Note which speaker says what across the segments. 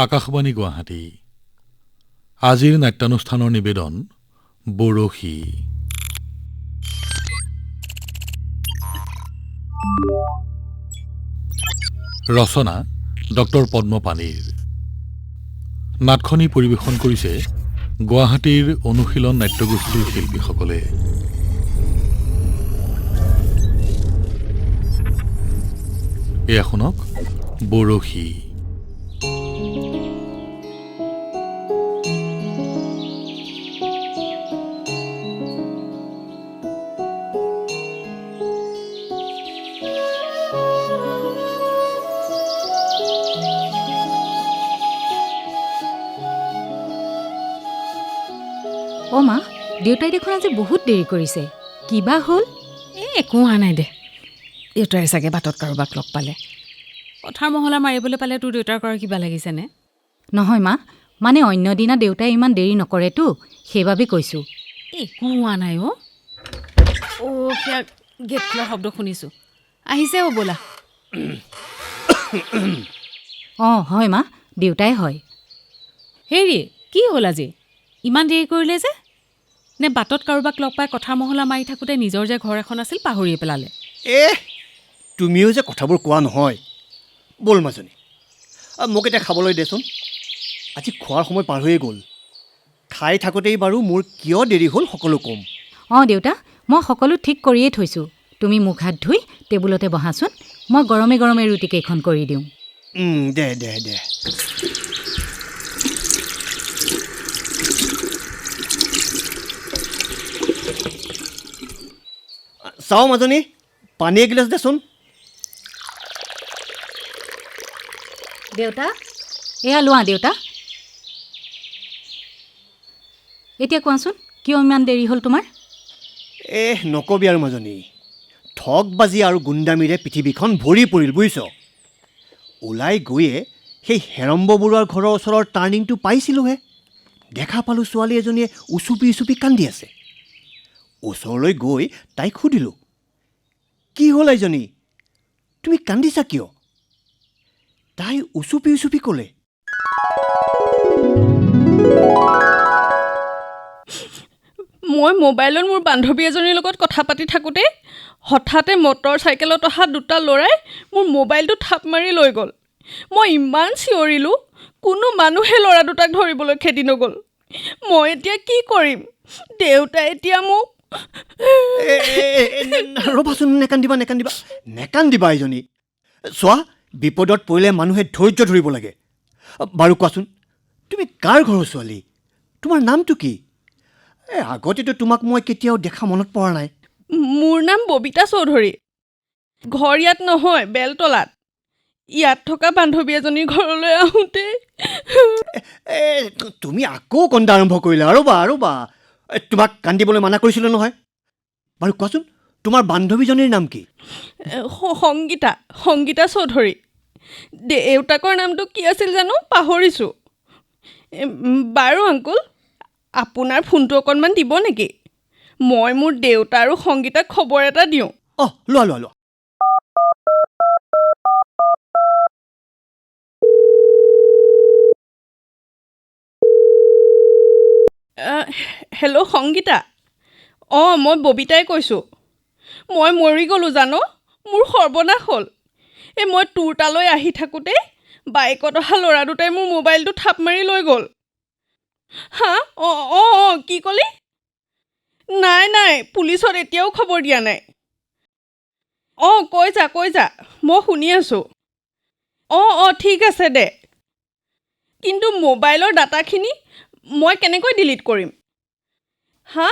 Speaker 1: আকাশবাণী গুৱাহাটী আজিৰ নাট্যানুষ্ঠানৰ নিবেদন বৰশী ৰচনা ডক্টৰ পদ্ম পানীৰ নাটখনি পৰিৱেশন কৰিছে গুৱাহাটীৰ অনুশীলন নাট্যগোষ্ঠীৰ শিল্পীসকলে এয়া শুনক বৰশী
Speaker 2: অ' মা, দেউতাই দেখোন আজি বহুত দেৰি কৰিছে। কিবা হ'ল?
Speaker 3: একো হোৱা নাই দে। দেউতাই চাগে বাটত কাৰোবাক লগ পালে। পথাৰ মহলা মাৰিবলৈ পালে তোৰ দেউতাৰ কৰা কিবা লাগিছেনে?
Speaker 2: নহয় মা, মানে অন্য দিনা দেউতাই ইমান দেৰি নকৰেতো, সেইবাবে কৈছোঁ।
Speaker 3: একো হোৱা নাই অ'। সেয়া গেট খোলাৰ শব্দ শুনিছোঁ। আহিছে অ' বোলা।
Speaker 2: অঁ হয় মা, দেউতাই হয়।
Speaker 3: হেৰি, কি হ'ল আজি? ইমান দেৰি কৰিলে যে? নে বাটত কাৰোবাক লগ পাই কথাৰ মহলা মাৰি থাকোঁতে নিজৰ যে ঘৰ এখন আছিল পাহৰিয়ে পেলালে?
Speaker 4: তুমিও যে কথাবোৰ কোৱা নহয়। ব'ল মাজনী, মোক এতিয়া খাবলৈ দেচোন। আজি খোৱাৰ সময় পাৰ হৈয়ে গ'ল। খাই থাকোঁতেই বাৰু মোৰ কিয় দেৰি হ'ল সকলো ক'ম।
Speaker 2: অঁ দেউতা, মই সকলো ঠিক কৰিয়েই থৈছোঁ। তুমি মুখ হাত ধুই টেবুলতে বহাচোন, মই গৰমে গৰমে ৰুটিকেইখন কৰি দিওঁ।
Speaker 4: দে দে দে। চাওঁ মাজনী, পানী এগিলাচ দেচোন।
Speaker 2: দেউতা, এয়া লোৱা দেউতা। এতিয়া কোৱাচোন, কিয় ইমান দেৰি হ'ল তোমাৰ?
Speaker 4: নকবি আৰু মাজনী, ঠগবাজি আৰু গুণ্ডামীৰে পৃথিৱীখন ভৰি পৰিল বুজিছ। ওলাই গৈয়ে সেই হেৰম্ব বৰুৱাৰ ঘৰৰ ওচৰৰ টাৰ্ণিংটো পাইছিলোঁহে। দেখা পালোঁ ছোৱালী এজনীয়ে উচুপি উচুপি কান্দি আছে। ওচৰলৈ গৈ তাইক সুধিলোঁ, কি হ'ল আইজনী, তুমি কান্দিছা কিয়? তাই উচুপি উচুপি ক'লে,
Speaker 5: মই মোবাইলত মোৰ বান্ধৱী এজনীৰ লগত কথা পাতি থাকোঁতে হঠাতে মটৰ চাইকেলত অহা দুটা ল'ৰাই মোৰ মোবাইলটো থাপ মাৰি লৈ গ'ল। মই ইমান চিঞৰিলোঁ, কোনো মানুহে ল'ৰা দুটাক ধৰিবলৈ খেদি নগ'ল। মই এতিয়া কি কৰিম? দেউতাই এতিয়া মোক
Speaker 4: ৰ'বাচোন, নেকান্দিবা আইজনী। চোৱা, বিপদত পৰিলে মানুহে ধৈৰ্য ধৰিব লাগে। বাৰু কোৱাচোন, তুমি কাৰ ঘৰৰ ছোৱালী? তোমাৰ নামটো কি? আগতেতো তোমাক মই কেতিয়াও দেখা মনত পৰা নাই।
Speaker 5: মোৰ নাম ববিতা চৌধুৰী। ঘৰ ইয়াত নহয়, বেলতলাত। ইয়াত থকা বান্ধৱী এজনীৰ ঘৰলৈ আহোঁতে
Speaker 4: তুমি আকৌ কন্দা আৰম্ভ কৰিলা। ৰ'বা, তোমাক কান্দিবলৈ মানা কৰিছিলোঁ নহয়। বাৰু কোৱাচোন, তোমাৰ বান্ধৱীজনীৰ নাম কি?
Speaker 5: সংগীতা চৌধুৰী। দেউতাকৰ নামটো কি আছিল জানো, পাহৰিছোঁ। বাৰু আংকুল, আপোনাৰ ফোনটো অকণমান দিব নেকি? মই মোৰ দেউতা আৰু সংগীতাক খবৰ এটা দিওঁ।
Speaker 4: লোৱা।
Speaker 5: হেল্ল' সংগীতা। মই ববিতাই কৈছোঁ। মই মৰি গ'লোঁ জানো, মোৰ সৰ্বনাশ হ'ল। মই তোৰ তালৈ আহি থাকোঁতে বাইকত অহা ল'ৰা দুটাই মোৰ মোবাইলটো থাপ মাৰি লৈ গ'ল। হা? কি ক'লি? নাই, পুলিচত এতিয়াও খবৰ দিয়া নাই। কৈ যা, মই শুনি আছোঁ। ঠিক আছে দে। কিন্তু মোবাইলৰ ডাটাখিনি মই কেনেকৈ ডিলিট কৰিম? হা?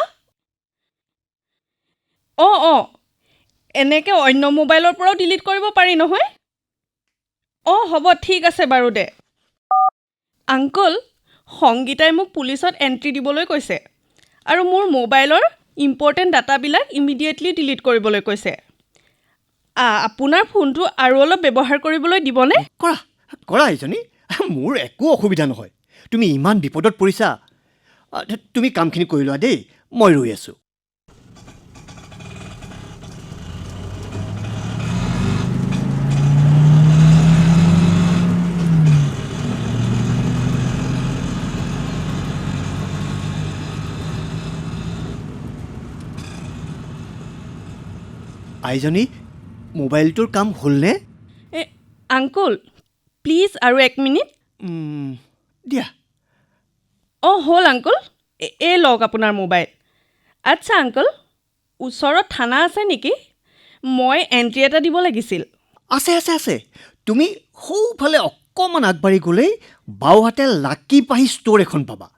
Speaker 5: এনেকৈ অন্য মোবাইলৰ পৰাও ডিলিট কৰিব পাৰি নহয়? হ'ব, ঠিক আছে বাৰু দে। আংকল, সংগীতাই মোক পুলিচত এণ্ট্ৰি দিবলৈ কৈছে আৰু মোৰ মোবাইলৰ ইম্পৰ্টেণ্ট ডাটাবিলাক ইমিডিয়েটলি ডিলিট কৰিবলৈ কৈছে। আপোনাৰ ফোনটো আৰু অলপ ব্যৱহাৰ কৰিবলৈ দিবনে?
Speaker 4: কৰা আইজনী, মোৰ একো অসুবিধা নহয়। তুমি ইমান বিপদত পৰিছা। তুমি কামখিনি কৰি লোৱা দেই, মই ৰৈ আছোঁ। আইজনী মোবাইলটোৰ কাম হ'লনে?
Speaker 5: আংকুল প্লিজ আৰু 1 মিনিট।
Speaker 4: দিয়া।
Speaker 5: অঁ হ'ল আংকুল, এই লওক আপোনাৰ মোবাইল। আচ্ছা আংকুল, ওচৰত থানা আছে নেকি? মই এণ্ট্ৰি এটা দিব লাগিছিল।
Speaker 4: আছে আছে আছে। তুমি সৌফালে অকণমান আগবাঢ়ি গ'লেই বাওঁহাতে লাকি পাহি ষ্ট'ৰ এখন পাবা।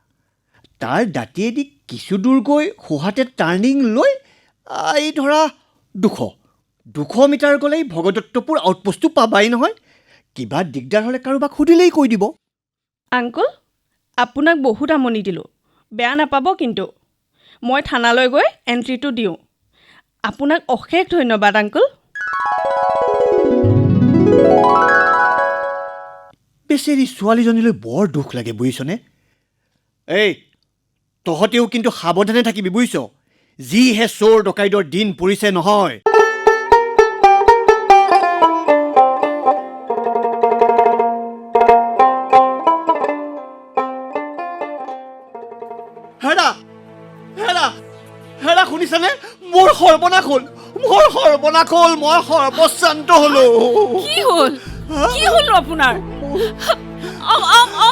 Speaker 4: তাৰ দাঁতিয়েদি কিছু দূৰ গৈ সোঁহাতে টাৰ্ণিং লৈ এই ধৰা 200 মিটাৰ গ'লেই ভগদত্তপুৰ আউটপোষ্টটো পাবাই নহয়। কিবা দিগদাৰ হ'লে কাৰোবাক সুধিলেই কৈ দিব।
Speaker 5: আংকুল আপোনাক বহুত আমনি দিলোঁ, বেয়া নাপাব কিন্তু। মই থানালৈ গৈ এণ্ট্ৰিটো দিওঁ। আপোনাক অশেষ ধন্যবাদ আংকুল।
Speaker 4: বেচেৰি ছোৱালীজনীলৈ বৰ দুখ লাগে বুজিছনে? এই তহঁতেও কিন্তু সাৱধানে থাকিবি বুজিছ, যিহে চোৰ ডকাইতৰ দিন পৰিছে নহয়। হেৰা হেৰা হেৰা শুনিছানে? মোৰ সৰ্বনাশ হ'ল, মোৰ সৰ্বনাশ হ'ল, মই সৰ্বশ্ৰান্ত হ'লো।
Speaker 3: কি হ'ল আপোনাৰ?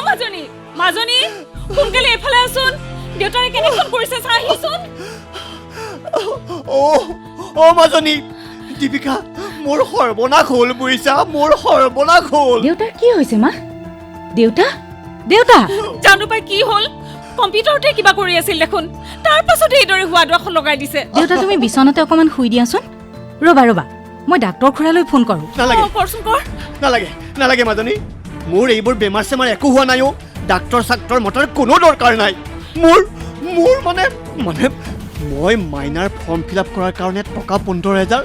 Speaker 3: মাজনী মাজনী সোনকালে এইফালে আছোন। দেউতাৰে কেনেখন কৰিছে চাহিচোন।
Speaker 4: মাজনী দীপিকা, মোৰ সৰ্বনাশ হ'ল বুজিছা, মোৰ সৰ্বনাশ হ'ল।
Speaker 2: দেউতাৰ কি হৈছে মা? দেউতা দেউতা
Speaker 3: জানো পাই কি হ'ল, কম্পিউটাৰতে কিবা কৰি আছিল দেখোন, তাৰ পাছতে এইদৰে হোৱা দোৱাখন লগাই দিছে।
Speaker 2: দেউতা তুমি বিচনাতে অকণমান শুই দিয়াচোন। ৰ'বা মই ডাক্তৰ খুৰালৈ ফোন কৰোঁ।
Speaker 3: কৰচোন কৰ।
Speaker 4: নালাগে মাজনী, মোৰ এইবোৰ বেমাৰ চেমাৰ একো হোৱা নাই। ডাক্তৰ চাক্তৰ মতাৰ কোনো দৰকাৰ নাই। মোৰ মানে মই মাইনাৰ ফৰ্ম ফিল আপ কৰাৰ কাৰণে টকা 15,000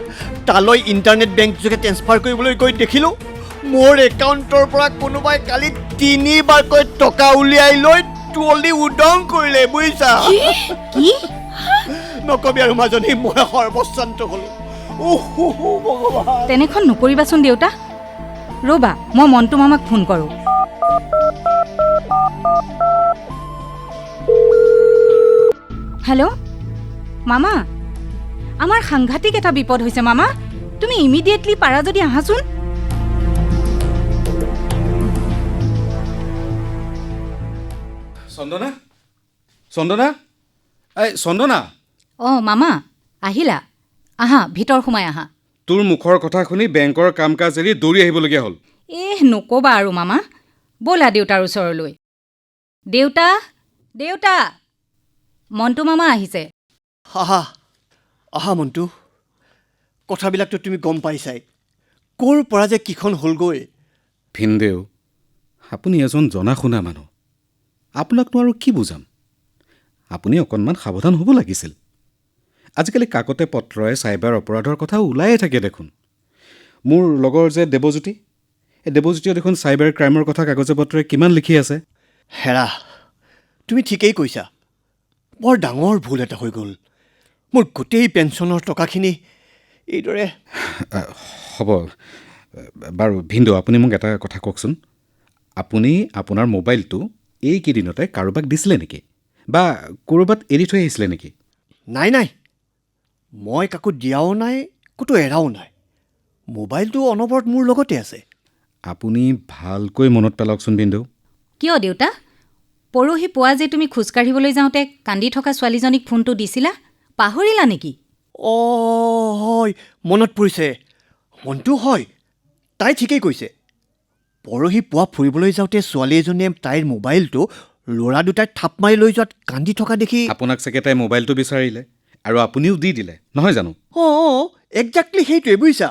Speaker 4: তালৈ ইণ্টাৰনেট বেংক যোগে ট্ৰেন্সফাৰ কৰিবলৈ গৈ দেখিলোঁ মোৰ একাউণ্টৰ পৰা কোনোবাই কালি 3বাৰকৈ টকা উলিয়াই লৈ টলি উদং কৰিলে বুজিছা।
Speaker 2: কি
Speaker 4: নকবি আৰু মাজনী, মই সৰ্বশ্ৰান্ত হ'লোঁ। ভগৱান,
Speaker 2: তেনেখন নকৰিবাচোন দেউতা। ৰ'বা মই মণ্টু মামাক ফোন কৰোঁ। হেল্ল' মামা, আমাৰ সাংঘাতিক এটা বিপদ হৈছে মামা। তুমি ইমিডিয়েটলি পাৰা যদি আহাচোন।
Speaker 6: চন্দনা
Speaker 2: অঁ মামা আহিলা? আহা ভিতৰ সোমাই আহা।
Speaker 6: তোৰ মুখৰ কথা শুনি বেংকৰ কাম কাজ এৰি দৌৰি আহিবলগীয়া হ'ল।
Speaker 2: নক'বা আৰু মামা, ব'লা দেউতাৰ ওচৰলৈ। দেউতা মণ্টু মামা আহিছে।
Speaker 4: আহা মণ্টু, কথাবিলাকতো তুমি গম পাইছাই, ক'ৰ পৰা যে কিখন হ'লগৈ।
Speaker 6: ভিনদেউ, আপুনি এজন জনা শুনা মানুহ, আপোনাকনো আৰু কি বুজাম। আপুনি অকণমান সাৱধান হ'ব লাগিছিল। আজিকালি কাকতে পত্ৰই চাইবাৰ অপৰাধৰ কথা ওলায়ে থাকে দেখোন। মোৰ লগৰ যে দেৱজ্যোতি, এই দেৱজ্যোতিয়ে দেখোন চাইবাৰ ক্ৰাইমৰ কথা কাগজে পত্ৰই কিমান লিখি আছে।
Speaker 4: হেৰা, তুমি ঠিকেই কৈছা, বৰ ডাঙৰ ভুল এটা হৈ গ'ল। মোৰ গোটেই পেঞ্চনৰ টকাখিনি এইদৰে।
Speaker 6: হ'ব বাৰু ভিনদেউ, আপুনি মোক এটা কথা কওকচোন, আপুনি আপোনাৰ মোবাইলটো এইকেইদিনতে কাৰোবাক দিছিলে নেকি, বা ক'ৰবাত এৰি থৈ আহিছিলে নেকি?
Speaker 4: নাই মই কাকো দিয়াও নাই, ক'তো এৰাও নাই। মোবাইলটো অনবৰত মোৰ লগতে আছে।
Speaker 6: আপুনি ভালকৈ মনত পেলাওকচোন ভিনদেউ।
Speaker 2: কিয় দেউতা? পৰহি পুৱা যে তুমি খোজকাঢ়িবলৈ যাওঁতে কান্দি থকা ছোৱালীজনীক ফোনটো দিছিলা, পাহৰিলা নেকি?
Speaker 4: হয়, মনত পৰিছে। মনটো হয়, তাই ঠিকেই কৈছে। পৰহি পুৱা ফুৰিবলৈ যাওঁতে ছোৱালী এজনীয়ে তাইৰ মোবাইলটো ল'ৰা দুটাই থাপ মাৰি লৈ যোৱাত কান্দি থকা দেখি
Speaker 6: আপোনাক চাগে তাই মোবাইলটো বিচাৰিলে আৰু আপুনিও দি দিলে, নহয় জানো?
Speaker 4: একজেক্টলি সেইটোৱে বুজিছা।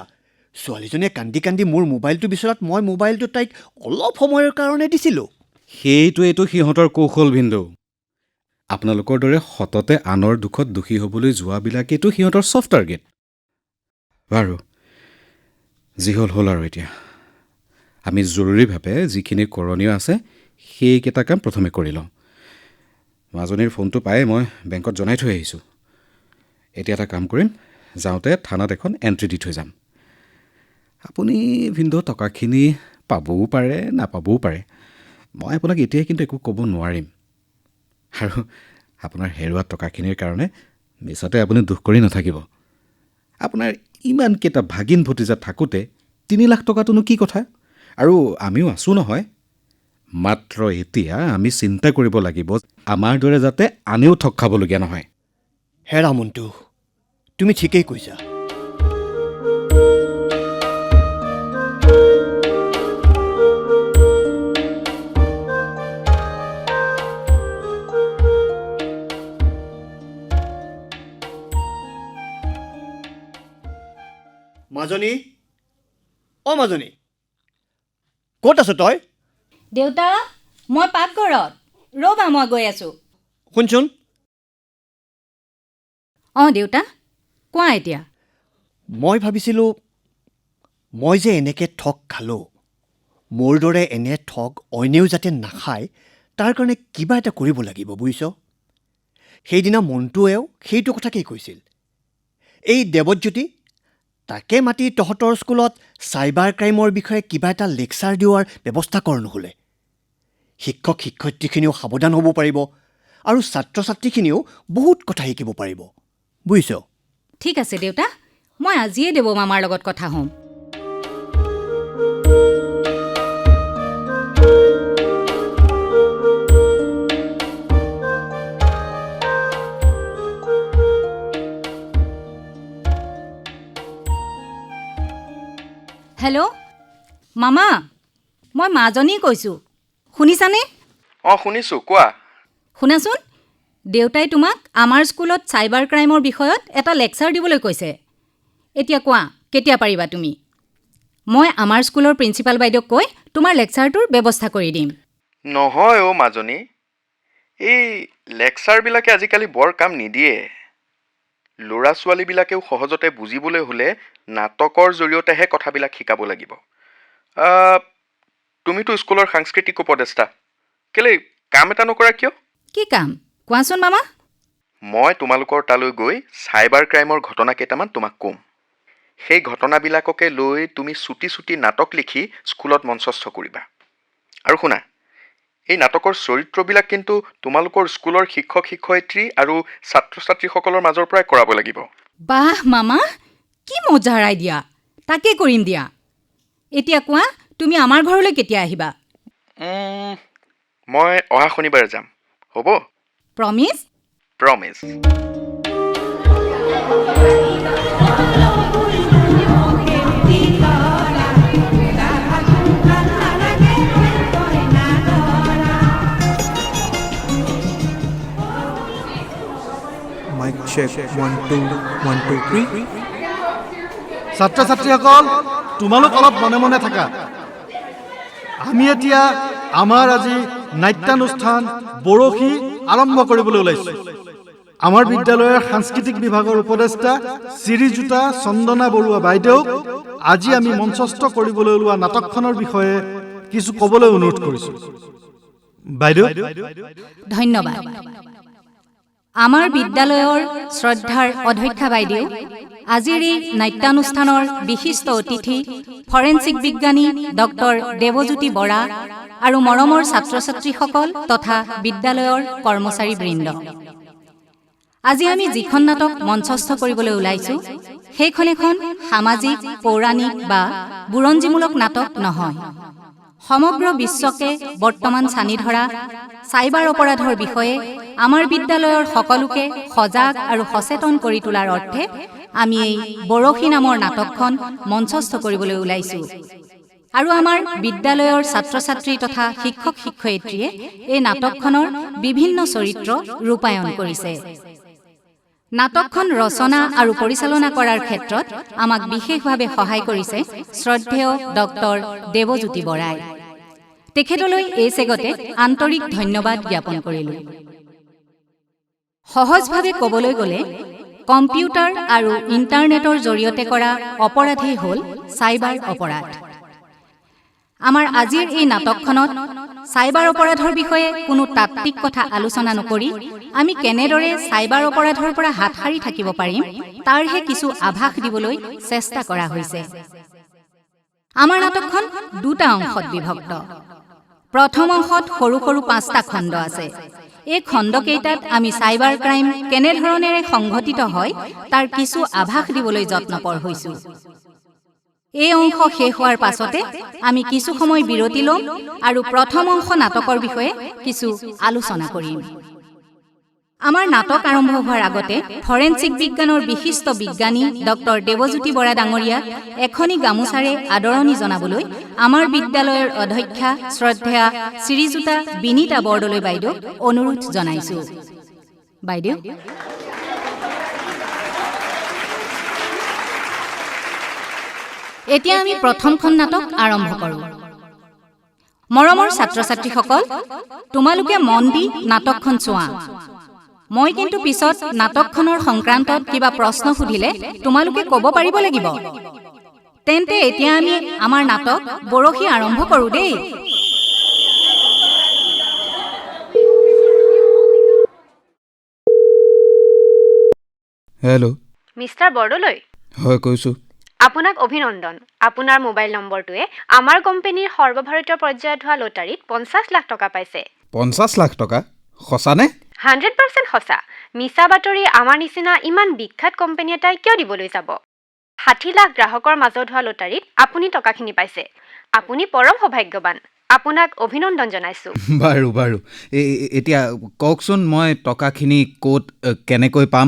Speaker 4: ছোৱালীজনীয়ে কান্দি কান্দি মোৰ মোবাইলটো বিচৰাত মই মোবাইলটো তাইক অলপ সময়ৰ কাৰণে দিছিলোঁ।
Speaker 6: সেইটোৱেইটো সিহঁতৰ কৌশল ভিনদেউ। আপোনালোকৰ দৰে সততে আনৰ দুখত দুখী হ'বলৈ যোৱাবিলাকেইটো সিহঁতৰ ছফ্ট টাৰ্গেট। বাৰু যি হ'ল আৰু এতিয়া আমি জৰুৰীভাৱে যিখিনি কৰণীয় আছে সেইকেইটা কাম প্ৰথমে কৰি লওঁ। মাজনীৰ ফোনটো পায়ে মই বেংকত জনাই থৈ আহিছোঁ। এতিয়া এটা কাম কৰিম, যাওঁতে থানাত এখন এণ্ট্ৰি দি থৈ যাম। আপুনি ভিনদেউ টকাখিনি পাবও পাৰে নাপাবও পাৰে, মই আপোনাক এতিয়াই কিন্তু একো ক'ব নোৱাৰিম। আৰু আপোনাৰ হেৰুৱা টকাখিনিৰ কাৰণে মিছতে আপুনি দুখ কৰি নাথাকিব। আপোনাৰ ইমানকেইটা ভাগিন ভতিজা থাকোঁতে 3 লাখ টকাটোনো কি কথা? আৰু আমিও আছোঁ নহয়। মাত্ৰ এতিয়া আমি চিন্তা কৰিব লাগিব আমাৰ দৰে যাতে আনেও ঠগ খাবলগীয়া নহয়।
Speaker 4: হেৰা মণ্টু, তুমি ঠিকেই কৈছা। মাজনী, অ মাজনী, ক'ত আছ তই?
Speaker 2: দেউতা, মই পাকঘৰত। ৰ'বা, মই গৈ আছোঁ।
Speaker 4: শুনচোন,
Speaker 2: অঁ দেউতা, কোৱা এতিয়া।
Speaker 4: মই ভাবিছিলোঁ মই যে এনেকৈ ঠগ খালোঁ, মোৰ দৰে এনে ঠগ অইনেও যাতে নাখায় তাৰ কাৰণে কিবা এটা কৰিব লাগিব, বুজিছ? সেইদিনা মণ্টুৱেও সেইটো কথাকেই কৈছিল। এই দেৱজ্যোতি, তাকে মাতি তহঁতৰ স্কুলত চাইবাৰ ক্ৰাইমৰ বিষয়ে কিবা এটা লেকচাৰ দিওৱাৰ ব্যৱস্থা কৰ নহ'লে। শিক্ষক শিক্ষয়িত্ৰীখিনিও সাৱধান হ'ব পাৰিব আৰু ছাত্ৰ ছাত্ৰীখিনিও বহুত কথা শিকিব পাৰিব, বুজিছ?
Speaker 2: ঠিক আছে দেউতা, মই আজিয়ে দেৱ মামাৰ লগত কথা হ'ম। হেল্ল' মামা, মই মাজনী কৈছোঁ, শুনিছানে?
Speaker 7: অঁ শুনিছোঁ, কোৱা।
Speaker 2: শুনাচোন, দেউতাই তোমাক আমাৰ স্কুলত চাইবাৰ ক্ৰাইমৰ বিষয়ত এটা লেকচাৰ দিবলৈ কৈছে। এতিয়া কোৱা, কেতিয়া পাৰিবা তুমি? মই আমাৰ স্কুলৰ প্ৰিন্সিপাল বাইদেউক কৈ তোমাৰ লেকচাৰটোৰ ব্যৱস্থা কৰি দিম।
Speaker 7: নহয় অ' মাজনী, এই লেকচাৰবিলাকে আজিকালি বৰ কাম নিদিয়ে। ল'ৰা ছোৱালীবিলাকেও সহজতে বুজিবলৈ হ'লে নাটকৰ জৰিয়তেহে কথাবিলাক শিকাব লাগিব। তুমিতো স্কুলৰ সাংস্কৃতিক উপদেষ্টা, কেলৈ কাম এটা নকৰা কিয়?
Speaker 2: কি কাম কোৱাচোন মামা?
Speaker 7: মই তোমালোকৰ তালৈ গৈ চাইবাৰ ক্ৰাইমৰ ঘটনা কেইটামান তোমাক ক'ম। সেই ঘটনাবিলাককে লৈ তুমি চুটি চুটি নাটক লিখি স্কুলত মঞ্চস্থ কৰিবা। আৰু শুনা, এই নাটকৰ চৰিত্ৰবিলাক কিন্তু তোমালোকৰ স্কুলৰ শিক্ষক শিক্ষয়িত্ৰী আৰু ছাত্ৰ ছাত্ৰীসকলৰ মাজৰ পৰাই কৰাব লাগিব।
Speaker 2: বাহ মামা, কি মজাৰ আইডিয়া! তাকে কৰিম দিয়া। এতিয়া কোৱা, তুমি আমাৰ ঘৰলৈ কেতিয়া আহিবা?
Speaker 7: মই অহা শনিবাৰে যাম, হ'ব?
Speaker 2: প্ৰমিছ?
Speaker 7: প্ৰমিছ।
Speaker 8: Mic check 1 2 1 2 3. ছাত্ৰ ছাত্ৰীসকল, তোমালোক অলপ মনে মনে থাকা। আমি এতিয়া আমাৰ আজি নাট্যানুষ্ঠান বৰশী আৰম্ভ কৰিবলৈ ওলাইছোঁ। আমাৰ বিদ্যালয়ৰ সাংস্কৃতিক বিভাগৰ উপদেষ্টা শ্ৰীযুতা চন্দনা বৰুৱা বাইদেউক আজি আমি মঞ্চস্থ কৰিবলৈ ওলোৱা নাটকখনৰ বিষয়ে কিছু ক'বলৈ অনুৰোধ কৰিছোঁ। বাইদেউ।
Speaker 2: ধন্যবাদ। আমাৰ বিদ্যালয়ৰ শ্ৰদ্ধাৰ অধ্যক্ষা বাইদেউ, আজিৰ এই নাট্যানুষ্ঠানৰ বিশিষ্ট অতিথি ফৰেনচিক বিজ্ঞানী ডক্টৰ দেৱজ্যোতি বৰা আৰু মৰমৰ ছাত্ৰ ছাত্ৰীসকল তথা বিদ্যালয়ৰ কৰ্মচাৰীবৃন্দ, আজি আমি যিখন নাটক মঞ্চস্থ কৰিবলৈ ওলাইছোঁ সেইখন এখন সামাজিক, পৌৰাণিক বা বুৰঞ্জীমূলক নাটক নহয়। সমগ্ৰ বিশ্বকে বৰ্তমান চানি ধৰা চাইবাৰ অপৰাধৰ বিষয়ে আমাৰ বিদ্যালয়ৰ সকলোকে সজাগ আৰু সচেতন কৰি তোলাৰ অৰ্থে আমি এই বৰশী নামৰ নাটকখন মঞ্চস্থ কৰিবলৈ ওলাইছোঁ। আৰু আমাৰ বিদ্যালয়ৰ ছাত্ৰ ছাত্ৰী তথা শিক্ষক শিক্ষয়িত্ৰীয়ে এই নাটকখনৰ বিভিন্ন চৰিত্ৰ ৰূপায়ণ কৰিছে। নাটকখন ৰচনা আৰু পৰিচালনা কৰাৰ ক্ষেত্ৰত আমাক বিশেষভাৱে সহায় কৰিছে শ্ৰদ্ধেয় ডক্টৰ দেৱজ্যোতি বৰাই। তেখেতলৈ এই চেগতে আন্তৰিক ধন্যবাদ জ্ঞাপন কৰিলোঁ। সহজভাৱে ক'বলৈ গ'লে কম্পিউটাৰ আৰু ইণ্টাৰনেটৰ জৰিয়তে কৰা অপৰাধেই হ'ল চাইবাৰ অপৰাধ। আমাৰ আজিৰ এই নাটকখনত চাইবাৰ অপৰাধৰ বিষয়ে কোনো তাত্ত্বিক কথা আলোচনা নকৰি আমি কেনেদৰে চাইবাৰ অপৰাধৰ পৰা হাত সাৰি থাকিব পাৰিম তাৰহে কিছু আভাস দিবলৈ চেষ্টা কৰা হৈছে। আমাৰ নাটকখন দুটা অংশত বিভক্ত। প্ৰথম অংশত সৰু সৰু 5টা খণ্ড আছে। এই খণ্ডকেইটাত আমি চাইবাৰ ক্ৰাইম কেনেধৰণেৰে সংঘটিত হয় তাৰ কিছু আভাস দিবলৈ যত্নপৰ হৈছোঁ। এই অংশ শেষ হোৱাৰ পাছতে আমি কিছু সময় বিৰতি ল'ম আৰু প্ৰথম অংশ নাটকৰ বিষয়ে কিছু আলোচনা কৰিম। আমাৰ নাটক আৰম্ভ হোৱাৰ আগতে ফৰেনচিক বিজ্ঞানৰ বিশিষ্ট বিজ্ঞানী ডক্টৰ দেৱজ্যোতি বৰা ডাঙৰীয়াক এখনি গামোচাৰে আদৰণি জনাবলৈ আমাৰ বিদ্যালয়ৰ অধ্যক্ষা শ্ৰদ্ধেয়া শ্ৰীযুতা বিনীতা বৰদলৈ বাইদেউক অনুৰোধ জনাইছোঁ। বাইদেউ। এতিয়া আমি প্ৰথমখন নাটক আৰম্ভ কৰোঁ। মৰমৰ ছাত্ৰ ছাত্ৰীসকল, তোমালোকে মন দি নাটকখন চোৱা। মই কিন্তু পিছত নাটকখনৰ সংক্ৰান্তত কিবা প্ৰশ্ন সুধিলে তোমালোকে ক'ব পাৰিব লাগিব। তেন্তে এতিয়া আমি আমাৰ নাটক বৰশী আৰম্ভ কৰোঁ দেই।
Speaker 6: হেল্ল'।
Speaker 9: মিষ্টাৰ বৰদলৈ,
Speaker 6: হয় কৈছোঁ।
Speaker 9: আপোনাক অভিনন্দন। আপোনাৰ মোবাইল নম্বৰটোৱে আমাৰ কোম্পানীৰ সৰ্বভাৰতীয় পৰ্যায়ত হোৱা লটাৰীত 50 লাখ টকা পাইছে।
Speaker 6: 50 লাখ টকা? সঁচানে?
Speaker 9: 100% সঁচা। মিছা বাতৰি আমাৰ নিচিনা ইমান বিখ্যাত কোম্পানী এটাই কিয় দিবলৈ যাব? 60 লাখ গ্ৰাহকৰ মাজত হোৱা লটাৰীত আপুনি টকাখিনি পাইছে। আপুনি পৰম সৌভাগ্যৱান। আপোনাক অভিনন্দন জনাইছোঁ।
Speaker 6: বাৰু বাৰু, এতিয়া কওকচোন মই টকাখিনি ক'ত কেনেকৈ পাম?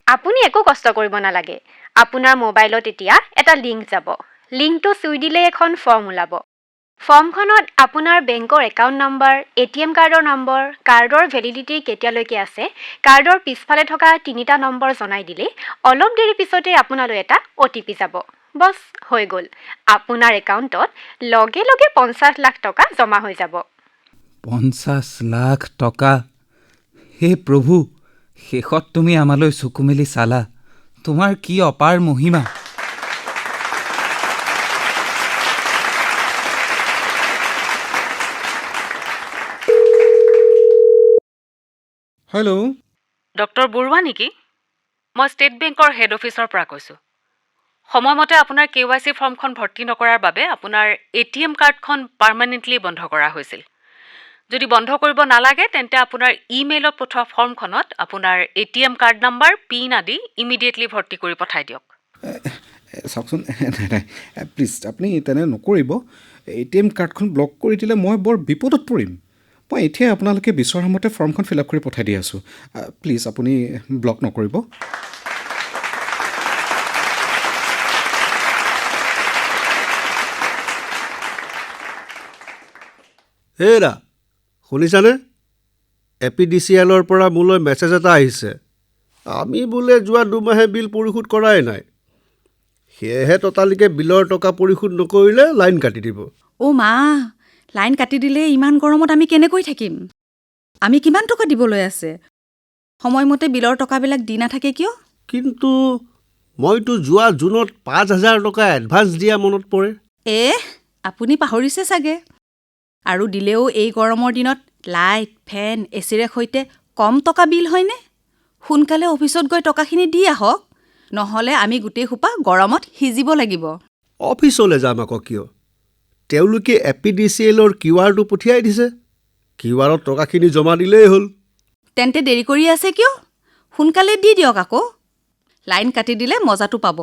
Speaker 9: আপুনি একো কষ্ট কৰিব নালাগে। আপোনাৰ মোবাইলত এতিয়া এটা লিংক যাব। লিংকটো চুই দিলে এখন ফৰ্ম ওলাব। ফৰ্মখনত আপোনাৰ বেংকৰ একাউণ্ট নম্বৰ, ATM কাৰ্ডৰ নম্বৰ, কাৰ্ডৰ ভেলিডিটি কেতিয়ালৈকে আছে, কাৰ্ডৰ পিছফালে থকা 3টা নম্বৰ জনাই দিলে অলপ দেৰি পিছতে আপোনালৈ এটা OTP যাব। বছ হৈ গ'ল। আপোনাৰ একাউণ্টত লগে লগে 50 লাখ টকা জমা হৈ যাব।
Speaker 6: 50 লাখ টকা? হে প্ৰভু, শেষত তুমি আমালৈ চকু মেলি চালা। তোমাৰ কি অপাৰ মহিমা। হেল্ল'।
Speaker 3: ডক্টৰ বৰুৱা নেকি? মই ষ্টেট বেংকৰ হেড অফিচৰ পৰা কৈছোঁ। সময়মতে আপোনাৰ KYC ফৰ্মখন ভৰ্তি নকৰাৰ বাবে আপোনাৰ ATM কাৰ্ডখন পাৰ্মানেণ্টলি বন্ধ কৰা হৈছিল। যদি বন্ধ কৰিব নালাগে তেন্তে আপোনাৰ ইমেইলত পঠোৱা ফৰ্মখনত আপোনাৰ ATM কাৰ্ড নাম্বাৰ, পিন আদি ইমিডিয়েটলি ভৰ্তি কৰি পঠাই দিয়ক।
Speaker 6: চাওকচোন, নাই প্লিজ আপুনি তেনে নকৰিব। ATM কাৰ্ডখন ব্লক কৰি দিলে মই বৰ বিপদত পৰিম। মই এতিয়াই আপোনালোকে বিচৰা মতে ফৰ্মখন ফিল আপ কৰি পঠাই দি আছোঁ। প্লিজ আপুনি ব্লক নকৰিব।
Speaker 8: হেৰা, শুনিছানে? APDCL-ৰ পৰা মোলৈ মেছেজ এটা আহিছে। আমি বোলে যোৱা 2 মাহে বিল পৰিশোধ কৰাই নাই। সেয়েহে ততালিকে বিলৰ টকা পৰিশোধ নকৰিলে লাইন কাটি দিব।
Speaker 10: অ' মা, লাইন কাটি দিলে ইমান গৰমত আমি কেনেকৈ থাকিম? আমি কিমান টকা দিবলৈ আছে? সময়মতে বিলৰ টকাবিলাক দি নাথাকে কিয়?
Speaker 8: কিন্তু মইতো যোৱা জুনত 5,000 টকা এডভান্স দিয়া মনত পৰে।
Speaker 10: আপুনি পাহৰিছে চাগে। আৰু দিলেও এই গৰমৰ দিনত লাইট, ফেন, এচিৰে সৈতে কম টকা বিল হয়নে? সোনকালে অফিচত গৈ টকাখিনি দি আহক, নহ'লে আমি গোটেই সোপা গৰমত সিজিব লাগিব।
Speaker 8: অফিচলৈ যাম আকৌ কিয়? তেওঁলোকে APDCL-ৰ QR-টো পঠিয়াই দিছে। QR-ত টকাখিনি জমা দিলেই হ'ল।
Speaker 10: তেন্তে দেৰি কৰি আছে কিয়? সোনকালে দি দিয়ক আকৌ। লাইন কাটি দিলে মজাটো পাব।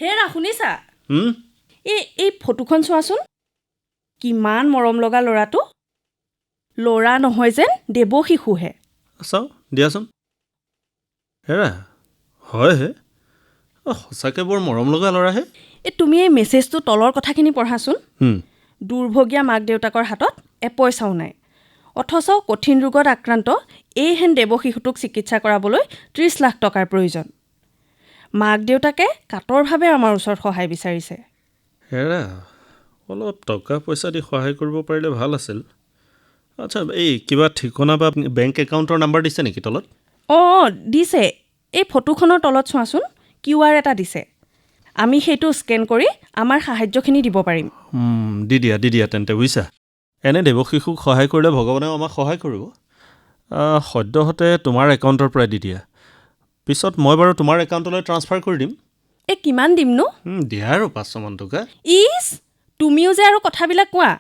Speaker 5: হেৰা শুনিছা? এই ফটোখন চোৱাচোন। কিমান মৰম লগা ল'ৰাটো। ল'ৰা নহয় যেন দেৱ শিশুহে।
Speaker 11: চাওঁ দিয়াচোন। হেৰা, হয় হে, সঁচাকৈ বৰ মৰম লগা ল'ৰাহে।
Speaker 5: তুমি এই মেছেজটো তলৰ কথাখিনি পঢ়াচোন। দুৰ্ভগীয়া মাক দেউতাকৰ হাতত এপইচাও নাই, অথচ কঠিন ৰোগত আক্ৰান্ত এইহেন দেৱ শিশুটোক চিকিৎসা কৰাবলৈ 30 লাখ টকাৰ প্ৰয়োজন। মাক দেউতাকে কাতৰভাৱে আমাৰ ওচৰত সহায় বিচাৰিছে।
Speaker 11: হেৰা, অলপ টকা পইচা দি সহায় কৰিব পাৰিলে ভাল আছিল। আচ্ছা, এই কিবা ঠিকনা বা বেংক একাউণ্টৰ নাম্বাৰ দিছে নেকি তলত?
Speaker 5: অঁ দিছে। এই ফটোখনৰ তলত চোৱাচোন, QR এটা দিছে। আমি সেইটো স্কেন কৰি আমাৰ সাহায্যখিনি দিব পাৰিম।
Speaker 11: দি দিয়া তেন্তে বুজিছা। এনে দেৱ শিশুক সহায় কৰিলে ভগৱানেও আমাক সহায় কৰিব। সদ্যহতে তোমাৰ একাউণ্টৰ পৰাই দি দিয়া। পিছত মই বাৰু তোমাৰ একাউণ্টলৈ ট্ৰান্সফাৰ কৰি দিম।
Speaker 5: এই কিমান দিমনো?
Speaker 11: দিয়া আৰু 500মান টকা।
Speaker 5: ইছ, তুমিও যে আৰু কথাবিলাক কোৱা।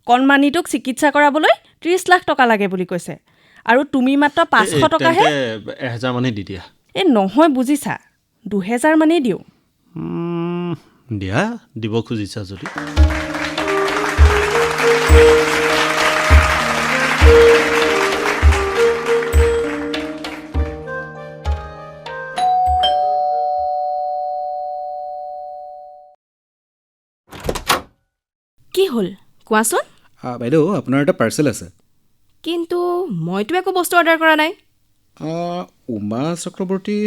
Speaker 5: কণমানিটোক চিকিৎসা কৰাবলৈ 30 লাখ টকা লাগে বুলি কৈছে, আৰু তুমি মাত্ৰ 500 টকাহে।
Speaker 11: 1000 মানেই দি দিয়া।
Speaker 5: এই নহয়, বুজিছা, 2000 মানেই দিওঁ।
Speaker 11: দিয়া, দিব খুজিছা যদি।
Speaker 5: কি হ'ল কোৱাচোন?
Speaker 6: বাইদেউ আপোনাৰ এটা পাৰ্চেল আছে।
Speaker 5: কিন্তু মইতো একো বস্তু অৰ্ডাৰ কৰা নাই।
Speaker 6: উমা চক্ৰৱৰ্তী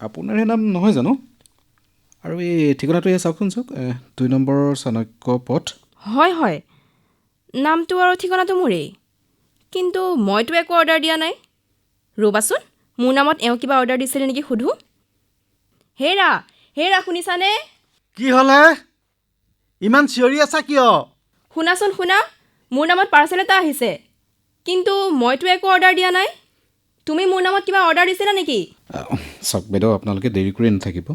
Speaker 6: আপোনাৰহে নাম নহয় জানো? আৰু এই ঠিকনাটো এই চাওকচোন, চাওক, 2 নম্বৰ চাণক্য পথ।
Speaker 5: হয় হয়, নামটো আৰু ঠিকনাটো মোৰেই, কিন্তু মইতো একো অৰ্ডাৰ দিয়া নাই। ৰ'বাচোন, মোৰ নামত এওঁ কিবা অৰ্ডাৰ দিছিলে নেকি সুধোঁ। হেৰা হেৰা, শুনিছানে?
Speaker 8: কি হ'লে? ইমান চিঞৰি আছা কিয়?
Speaker 5: শুনাচোন শুনা, মোৰ নামত পাৰ্চেল এটা আহিছে, কিন্তু মইতো একো অৰ্ডাৰ দিয়া নাই। তুমি মোৰ নামত কিবা অৰ্ডাৰ দিছিলা নেকি?
Speaker 6: চাওক বাইদেউ, আপোনালোকে দেৰি কৰি নাথাকিব।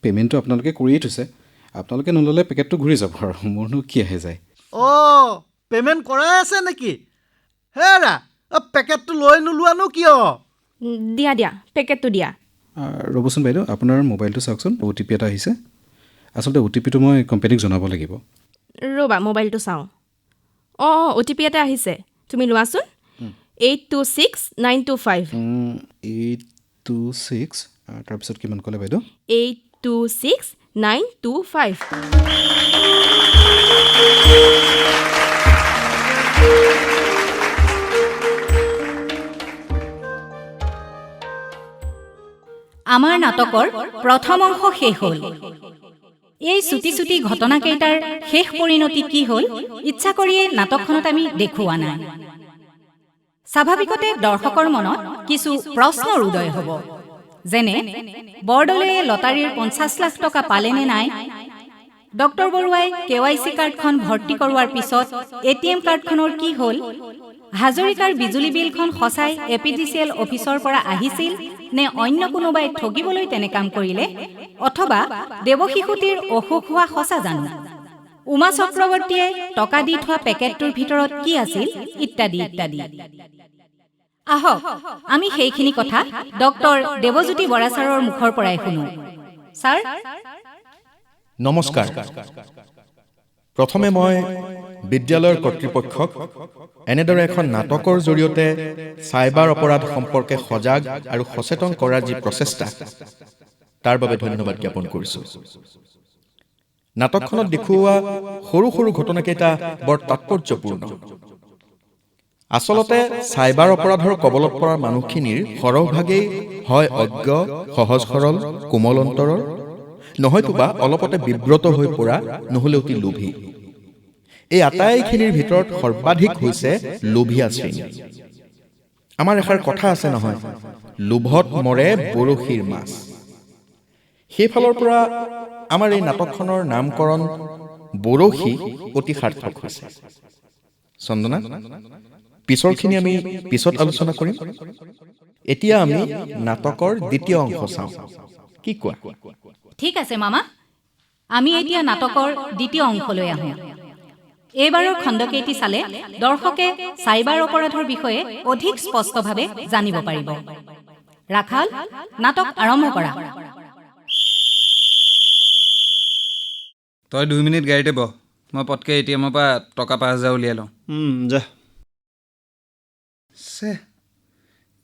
Speaker 6: পে'মেণ্টটো আপোনালোকে কৰিয়ে থৈছে। আপোনালোকে নল'লে পেকেটটো ঘূৰি যাব আৰু মোৰনো কি আহে যায়।
Speaker 8: পে'মেণ্ট কৰাই আছে নেকি? হেৰা, পেকেটটো লৈ নোলোৱানো কিয়?
Speaker 5: দিয়া দিয়া, পেকেটটো দিয়া।
Speaker 6: ৰ'বচোন বাইদেউ, আপোনাৰ মোবাইলটো চাওকচোন, OTP এটা আহিছে। আচলতে OTPটো মই কোম্পানীক জনাব লাগিব।
Speaker 5: ৰ'বা, মোবাইলটো চাওঁ। OTP এটা আহিছে, তুমি লোৱাচোন। 826925।
Speaker 6: 826, তাৰপিছত কিমান ক'লে বাইদেউ?
Speaker 5: 826925।
Speaker 2: আমাৰ নাটকৰ প্ৰথম অংশ শেষ হ'ল। এই চুটি চুটি ঘটনাকেইটাৰ শেষ পৰিণতি কি হ'ল ইচ্ছা কৰিয়ে নাটকখনত আমি দেখুওৱা নাই। স্বাভাৱিকতে দৰ্শকৰ মনত কিছু প্ৰশ্নৰ উদয় হ'ব, যেনে বৰদলৈয়ে লটাৰীৰ 50 লাখ টকা পালেনে নাই? ডক্টৰ বৰুৱাই KYC কাৰ্ডখন ভৰ্তি কৰোৱাৰ পিছত ATM কাৰ্ডখনৰ কি হ'ল? হাজৰিকাৰ বিজুলী বিলখন সঁচাই APDCL অফিচৰ পৰা আহিছিল নে অন্য কোনোবাই ঠগিবলৈ তেনে কাম কৰিলে? অথবা দেৱশিশুটিৰ অসুখ হোৱা সঁচা জানো? উমা চক্ৰৱৰ্তীয়ে টকা দি থোৱা পেকেটটোৰ ভিতৰত কি আছিল? ইত্যাদি ইত্যাদি। আহক আমি সেইখিনি কথা ডক্টৰ দেৱজ্যোতি বৰা ছাৰৰ মুখৰ পৰাই শুনো। ছাৰ।
Speaker 7: নমস্কাৰ। প্ৰথমে মই বিদ্যালয়ৰ কৰ্তৃপক্ষক এনেদৰে এখন নাটকৰ জৰিয়তে চাইবাৰ অপৰাধ সম্পৰ্কে সজাগ আৰু সচেতন কৰাৰ যি প্ৰচেষ্টা, তাৰ বাবে ধন্যবাদ জ্ঞাপন কৰিছোঁ। নাটকখনত দেখুওৱা সৰু সৰু ঘটনাকেইটা বৰ তাৎপৰ্যপূৰ্ণ। আচলতে চাইবাৰ অপৰাধৰ কবলত পৰা মানুহখিনিৰ সৰহভাগেই হয় অজ্ঞ, সহজ সৰল, কোমল অন্তৰৰ, নহয়তোবা অলপতে বিব্ৰত হৈ পৰা, নহ'লে অতি লোভী। এই আটাইখিনিৰ ভিতৰত সৰ্বাধিক হৈছে লোভীয়া শ্ৰেণী। আমাৰ এষাৰ কথা আছে নহয়, লোভত মৰে বৰশীৰ মাছ। সেইফালৰ পৰা আমাৰ এই নাটকখনৰ নামকৰণ বৰশী অতি সাৰ্থক হৈছে। চন্দনা, পিছৰখিনি আমি পিছত আলোচনা কৰিম। এতিয়া আমি নাটকৰ দ্বিতীয় অংশ চাওঁ, কি কোৱা?
Speaker 2: ঠিক আছে মামা, আমি এতিয়া নাটকৰ দ্বিতীয় অংশলৈ আহোঁ। এইবাৰৰ খণ্ডকেইটি চালে দৰ্শকে চাইবাৰ অপৰাধৰ বিষয়ে অধিক স্পষ্টভাৱে জানিব পাৰিব। ৰাখাল, নাটক আৰম্ভ কৰা।
Speaker 12: তই 2 মিনিট গাড়ীতে বহ, মই পটকৈ ATMৰ পৰা টকা 5000 উলিয়াই লওঁ।
Speaker 11: যা।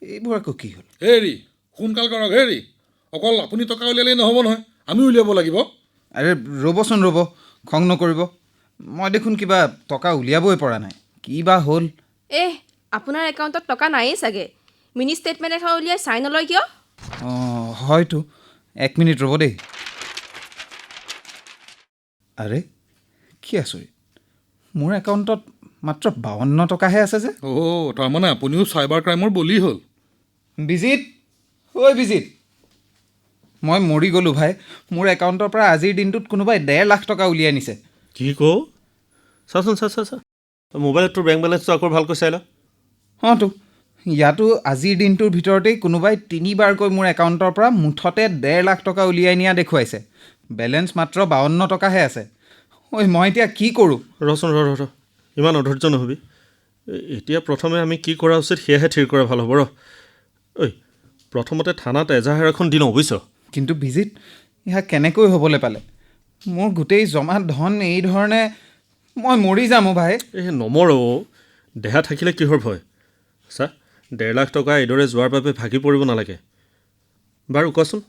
Speaker 6: এইবোৰ আকৌ কি হ'ল?
Speaker 1: হেৰি সোনকাল কৰক। হেৰি অকল আপুনি টকা উলিয়ালেই নহ'ব নহয়, আমি উলিয়াব লাগিব।
Speaker 12: আৰে ৰ'বচোন, ৰ'ব, খং নকৰিব। মই দেখোন কিবা টকা উলিয়াবই পৰা নাই, কি বা হ'ল?
Speaker 5: আপোনাৰ একাউণ্টত টকা নায়েই চাগে। মিনি ষ্টেটমেণ্ট এখন উলিয়াই চাই নলয় কিয়?
Speaker 12: হয়তো। 1 মিনিট ৰ'ব দেই। আৰে কি আচৰিত, মোৰ একাউণ্টত মাত্ৰ 52 টকাহে আছে যে।
Speaker 1: তাৰমানে আপুনিও চাইবাৰ ক্ৰাইমৰ বলি হ'ল।
Speaker 12: বিজিত, ঐ বিজিত, মই মৰি গ'লোঁ ভাই। মোৰ একাউণ্টৰ পৰা আজিৰ দিনটোত কোনোবাই 1.5 লাখ টকা উলিয়াই নিছে।
Speaker 11: কি কওঁ? চাচোন, চা। মোবাইলত তোৰ বেংক বেলেঞ্চটো আকৌ ভালকৈ চাই ল।
Speaker 12: তো ইয়াতো আজিৰ দিনটোৰ ভিতৰতেই কোনোবাই 3বাৰকৈ মোৰ একাউণ্টৰ পৰা মুঠতে 1.5 লাখ টকা উলিয়াই নিয়া দেখুৱাইছে। বেলেঞ্চ মাত্ৰ 52 টকাহে আছে। ঐ মই এতিয়া কি কৰোঁ?
Speaker 11: ৰচোন ৰ ইমান অধৈৰ্য নহবি। এতিয়া প্ৰথমে আমি কি কৰা উচিত সেয়াহে থিৰ কৰা ভাল হ'ব। ঐ প্ৰথমতে থানাত এজাহাৰ এখন দি লওঁ বুজিছ।
Speaker 12: কিন্তু বিজিত, ইয়া কেনেকৈ হ'বলৈ পালে? মোৰ গোটেই জমা ধন এই ধৰণে মই মৰি যাম ভাই।
Speaker 11: নমৰ দেহা থাকিলে কিহৰ ভয়? চা 1.5 লাখ টকা এইদৰে যোৱাৰ বাবে ভাগি পৰিব নালাগে। বাৰু কচোন,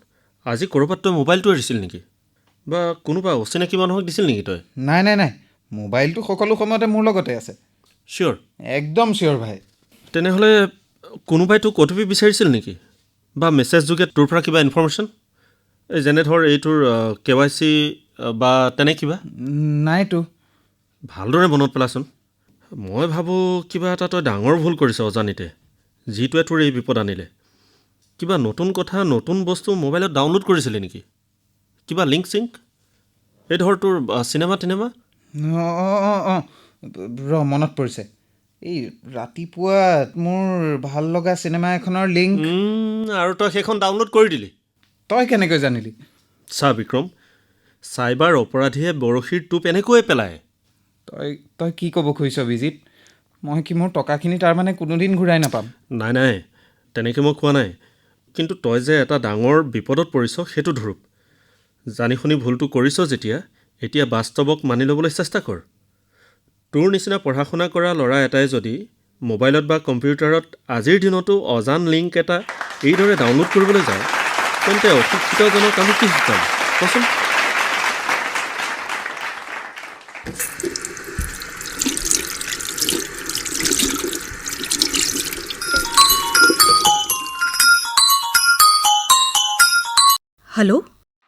Speaker 11: আজি ক'ৰবাত তই মোবাইলটো এৰিছিল নেকি? বা কোনোবা অচিনাকি মানুহক দিছিল নেকি তই?
Speaker 12: নাই, মোবাইলটো সকলো সময়তে মোৰ লগতে আছে।
Speaker 11: চিয়'ৰ?
Speaker 12: একদম চিয়'ৰ ভাই।
Speaker 11: তেনেহ'লে কোনোবাই তোক অ'টিপি বিচাৰিছিল নেকি? বা মেছেজ যোগে তোৰ পৰা কিবা ইনফৰ্মেশ্যন? এই যেনে ধৰ এইটোৰ KYC বা তেনে কিবা?
Speaker 12: নাইতো।
Speaker 11: ভালদৰে মনত পেলাচোন। মই ভাবোঁ কিবা এটা তই ডাঙৰ ভুল কৰিছ অজানিতে, যিটোৱে তোৰ এই বিপদ আনিলে। কিবা নতুন কথা, নতুন বস্তু মোবাইলত ডাউনলোড কৰিছিলি নেকি? কিবা লিংক চিংক? এই ধৰ তোৰ চিনেমা টিনেমা?
Speaker 12: অঁ মনত পৰিছে। এই ৰাতিপুৱা মোৰ ভাল লগা চিনেমা এখনৰ লিংক।
Speaker 11: আৰু তই সেইখন ডাউনলোড কৰি দিলি?
Speaker 12: তই কেনেকৈ জানিলি?
Speaker 11: চা বিক্ৰম, চাইবাৰ অপৰাধীয়ে বৰশীৰ টোপ এনেকৈয়ে পেলায়।
Speaker 12: তই কি ক'ব খুজিছ বিজিত? মই কি মোৰ টকাখিনি তাৰমানে কোনোদিন ঘূৰাই নাপাম?
Speaker 11: নাই, তেনেকৈ মই কোৱা নাই। কিন্তু তই যে এটা ডাঙৰ বিপদত পৰিছ সেইটো ধৰক। জানি শুনি ভুলটো কৰিছ যেতিয়া, এতিয়া বাস্তৱক মানি ল'বলৈ চেষ্টা কৰ। তোৰ নিচিনা পঢ়া শুনা কৰা ল'ৰা এটাই যদি মোবাইলত বা কম্পিউটাৰত আজিৰ দিনতো অজান লিংক এটা এইদৰে ডাউনলোড কৰিবলৈ যায়, তেন্তে অশিক্ষিতজনক আমি কি শিকাম কচোন?
Speaker 10: হেল্ল',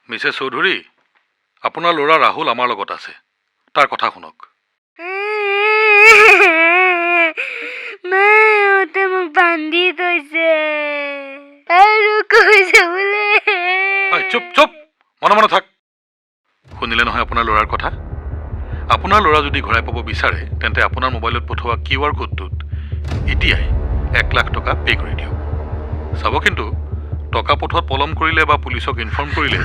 Speaker 1: মিছেছ চৌধুৰী, আপোনাৰ ল'ৰা ৰাহুল আমাৰ লগত আছে। তাৰ কথা শুনক।
Speaker 9: মাহঁতে মোক বান্ধি থৈছে আৰু কৈছে বোলে।
Speaker 1: চুপ মনে মনে থাক। শুনিলে নহয় আপোনাৰ ল'ৰাৰ কথা? আপোনাৰ ল'ৰা যদি ঘূৰাই পাব বিচাৰে তেন্তে আপোনাৰ মোবাইলত পঠোৱা QR কোডটোত এতিয়াই 1 লাখ টকা পে' কৰি দিয়ক। চাব কিন্তু টকা পঠোৱাত পলম কৰিলে বা পুলিচক ইনফৰ্ম কৰিলে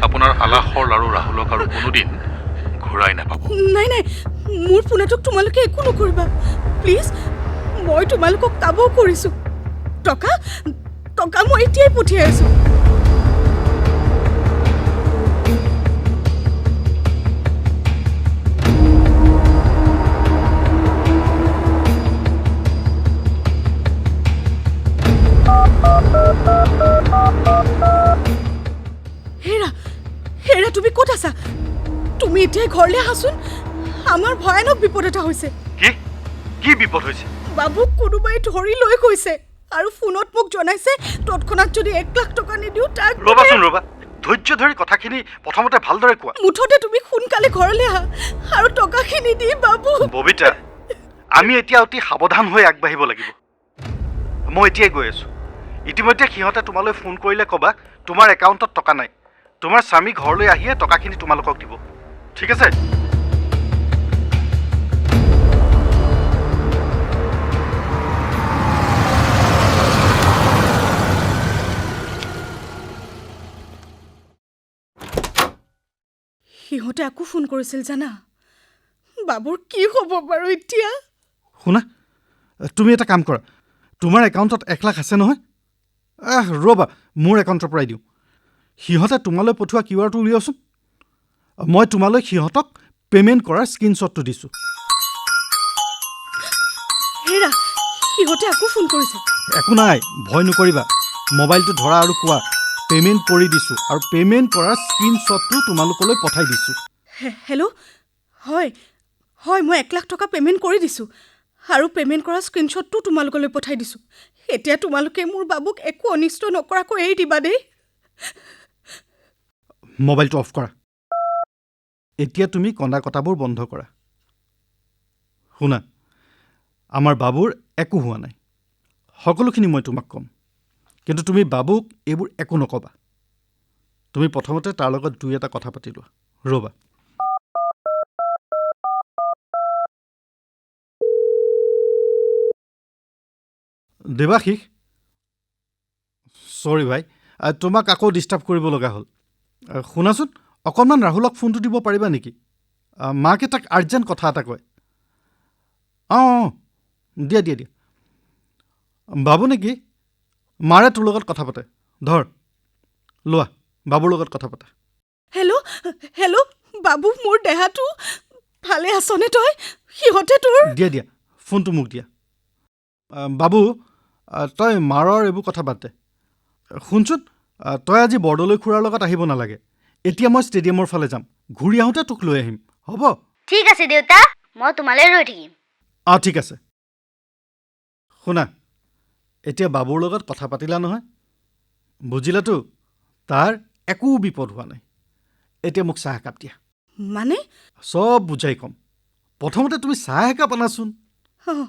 Speaker 1: আপোনাৰ আলাসৰ লাৰু ৰাহুলক আৰু কোনোদিন ঘূৰাই নাপাব।
Speaker 5: নাই মোৰ পোনাটোক তোমালোকে একো নকৰিবা প্লিজ। মই তোমালোকক কাবৌ কৰিছোঁ। টকা মই এতিয়াই পঠিয়াই আছোঁ। হেৰা তুমি ক'ত আছা? তুমি এতিয়াই ঘৰলৈ আহাচোন। আমাৰ ভয়ানক বিপদ এটা হৈছে।
Speaker 4: কি বিপদ হৈছে?
Speaker 5: বাবুক কোনোবাই ধৰি লৈ গৈছে আৰু ফোনত মোক জনাইছে তৎক্ষণাত যদি 1 লাখ টকা নিদিওঁ তাক।
Speaker 4: ৰ'বা ধৈৰ্য ধৰি কথাখিনি প্ৰথমতে ভালদৰে কোৱা।
Speaker 5: মুঠতে তুমি সোনকালে ঘৰলৈ আহা আৰু টকাখিনি দি বাবু।
Speaker 4: ববিতা, আমি এতিয়া অতি সাৱধান হৈ আগবাঢ়িব লাগিব। মই এতিয়াই গৈ আছোঁ। ইতিমধ্যে সিহঁতে তোমালৈ ফোন কৰিলে ক'বা তোমাৰ একাউণ্টত টকা নাই। তোমাৰ স্বামী ঘৰলৈ আহিয়ে টকাখিনি তোমালোকক দিব। ঠিক আছে?
Speaker 5: সিহঁতে আকৌ ফোন কৰিছিল জানা। বাবুৰ কি হ'ব বাৰু এতিয়া?
Speaker 8: শুনা, তুমি এটা কাম কৰা, তোমাৰ একাউণ্টত 1 লাখ আছে নহয়? ৰ'বা, মোৰ একাউণ্টৰ পৰাই দিওঁ। সিহঁতে তোমালৈ পঠোৱা কিউআৰটো উলিয়াওচোন। মই তোমালৈ সিহঁতক পে'মেণ্ট কৰাৰ স্ক্ৰীনশ্বটটো দিছোঁ।
Speaker 5: হেৰা, সিহঁতে আকৌ ফোন কৰিছে।
Speaker 8: একো নাই, ভয় নকৰিবা। মোবাইলটো ধৰা আৰু কোৱা পে'মেণ্ট কৰি দিছোঁ আৰু পে'মেণ্ট কৰাৰ স্ক্ৰীনশ্বটটো তোমালোকলৈ পঠাই দিছোঁ।
Speaker 5: হেল্ল', হয় মই 1 লাখ টকা পে'মেণ্ট কৰি দিছোঁ আৰু পে'মেণ্ট কৰাৰ স্ক্ৰীনশ্বটটো তোমালোকলৈ পঠাই দিছোঁ। এতিয়া তোমালোকে মোৰ বাবুক একো অনিষ্ট নকৰাকৈ এৰি দিবা দেই।
Speaker 8: মোবাইলটো অফ কৰা। এতিয়া তুমি কন্দা কটাবোৰ বন্ধ কৰা। শুনা, আমাৰ বাবুৰ একো হোৱা নাই। সকলোখিনি মই তোমাক ক'ম, কিন্তু তুমি বাবুক এইবোৰ একো নক'বা। তুমি প্ৰথমতে তাৰ লগত 2-এটা কথা পাতি লোৱা। ৰ'বা। দেৱাশীষ চৰি ভাই তোমাক আকৌ ডিষ্টাৰ্ব কৰিব লগা হ'ল শুনাচোন অকণমান ৰাহুলক ফোনটো দিব পাৰিবা নেকি মাকে তাক আৰ্জেণ্ট কথা এটা কয় অঁ দিয়া দিয়া দিয়া বাবু নেকি মাৰে তোৰ লগত কথা পাতে ধৰ লোৱা বাবুৰ লগত কথা পাতা
Speaker 5: হেল্ল' হেল্ল' বাবু মোৰ দেহাটো ভালে আছনে তই সিহঁতে তোৰ
Speaker 8: দিয়া দিয়া ফোনটো মোক দিয়া বাবু তই মাৰৰ এইবোৰ কথা বাদ দে শুনচোন তই আজি বৰদলৈ খুৰাৰ লগত আহিব নালাগে এতিয়া মই ষ্টেডিয়ামৰ ফালে যাম ঘূৰি আহোঁতে তোক লৈ আহিম হ'ব
Speaker 9: ঠিক আছে দেউতা মই তোমালৈ ৰৈ থাকিম
Speaker 8: অঁ ঠিক আছে শুনা এতিয়া বাবুৰ লগত কথা পাতিলা নহয় বুজিলাতো তাৰ একো বিপদ হোৱা নাই এতিয়া মোক চাহ একাপ দিয়া
Speaker 5: মানে
Speaker 8: চব বুজাই ক'ম প্ৰথমতে তুমি চাহ একাপ আনাচোন
Speaker 5: অঁ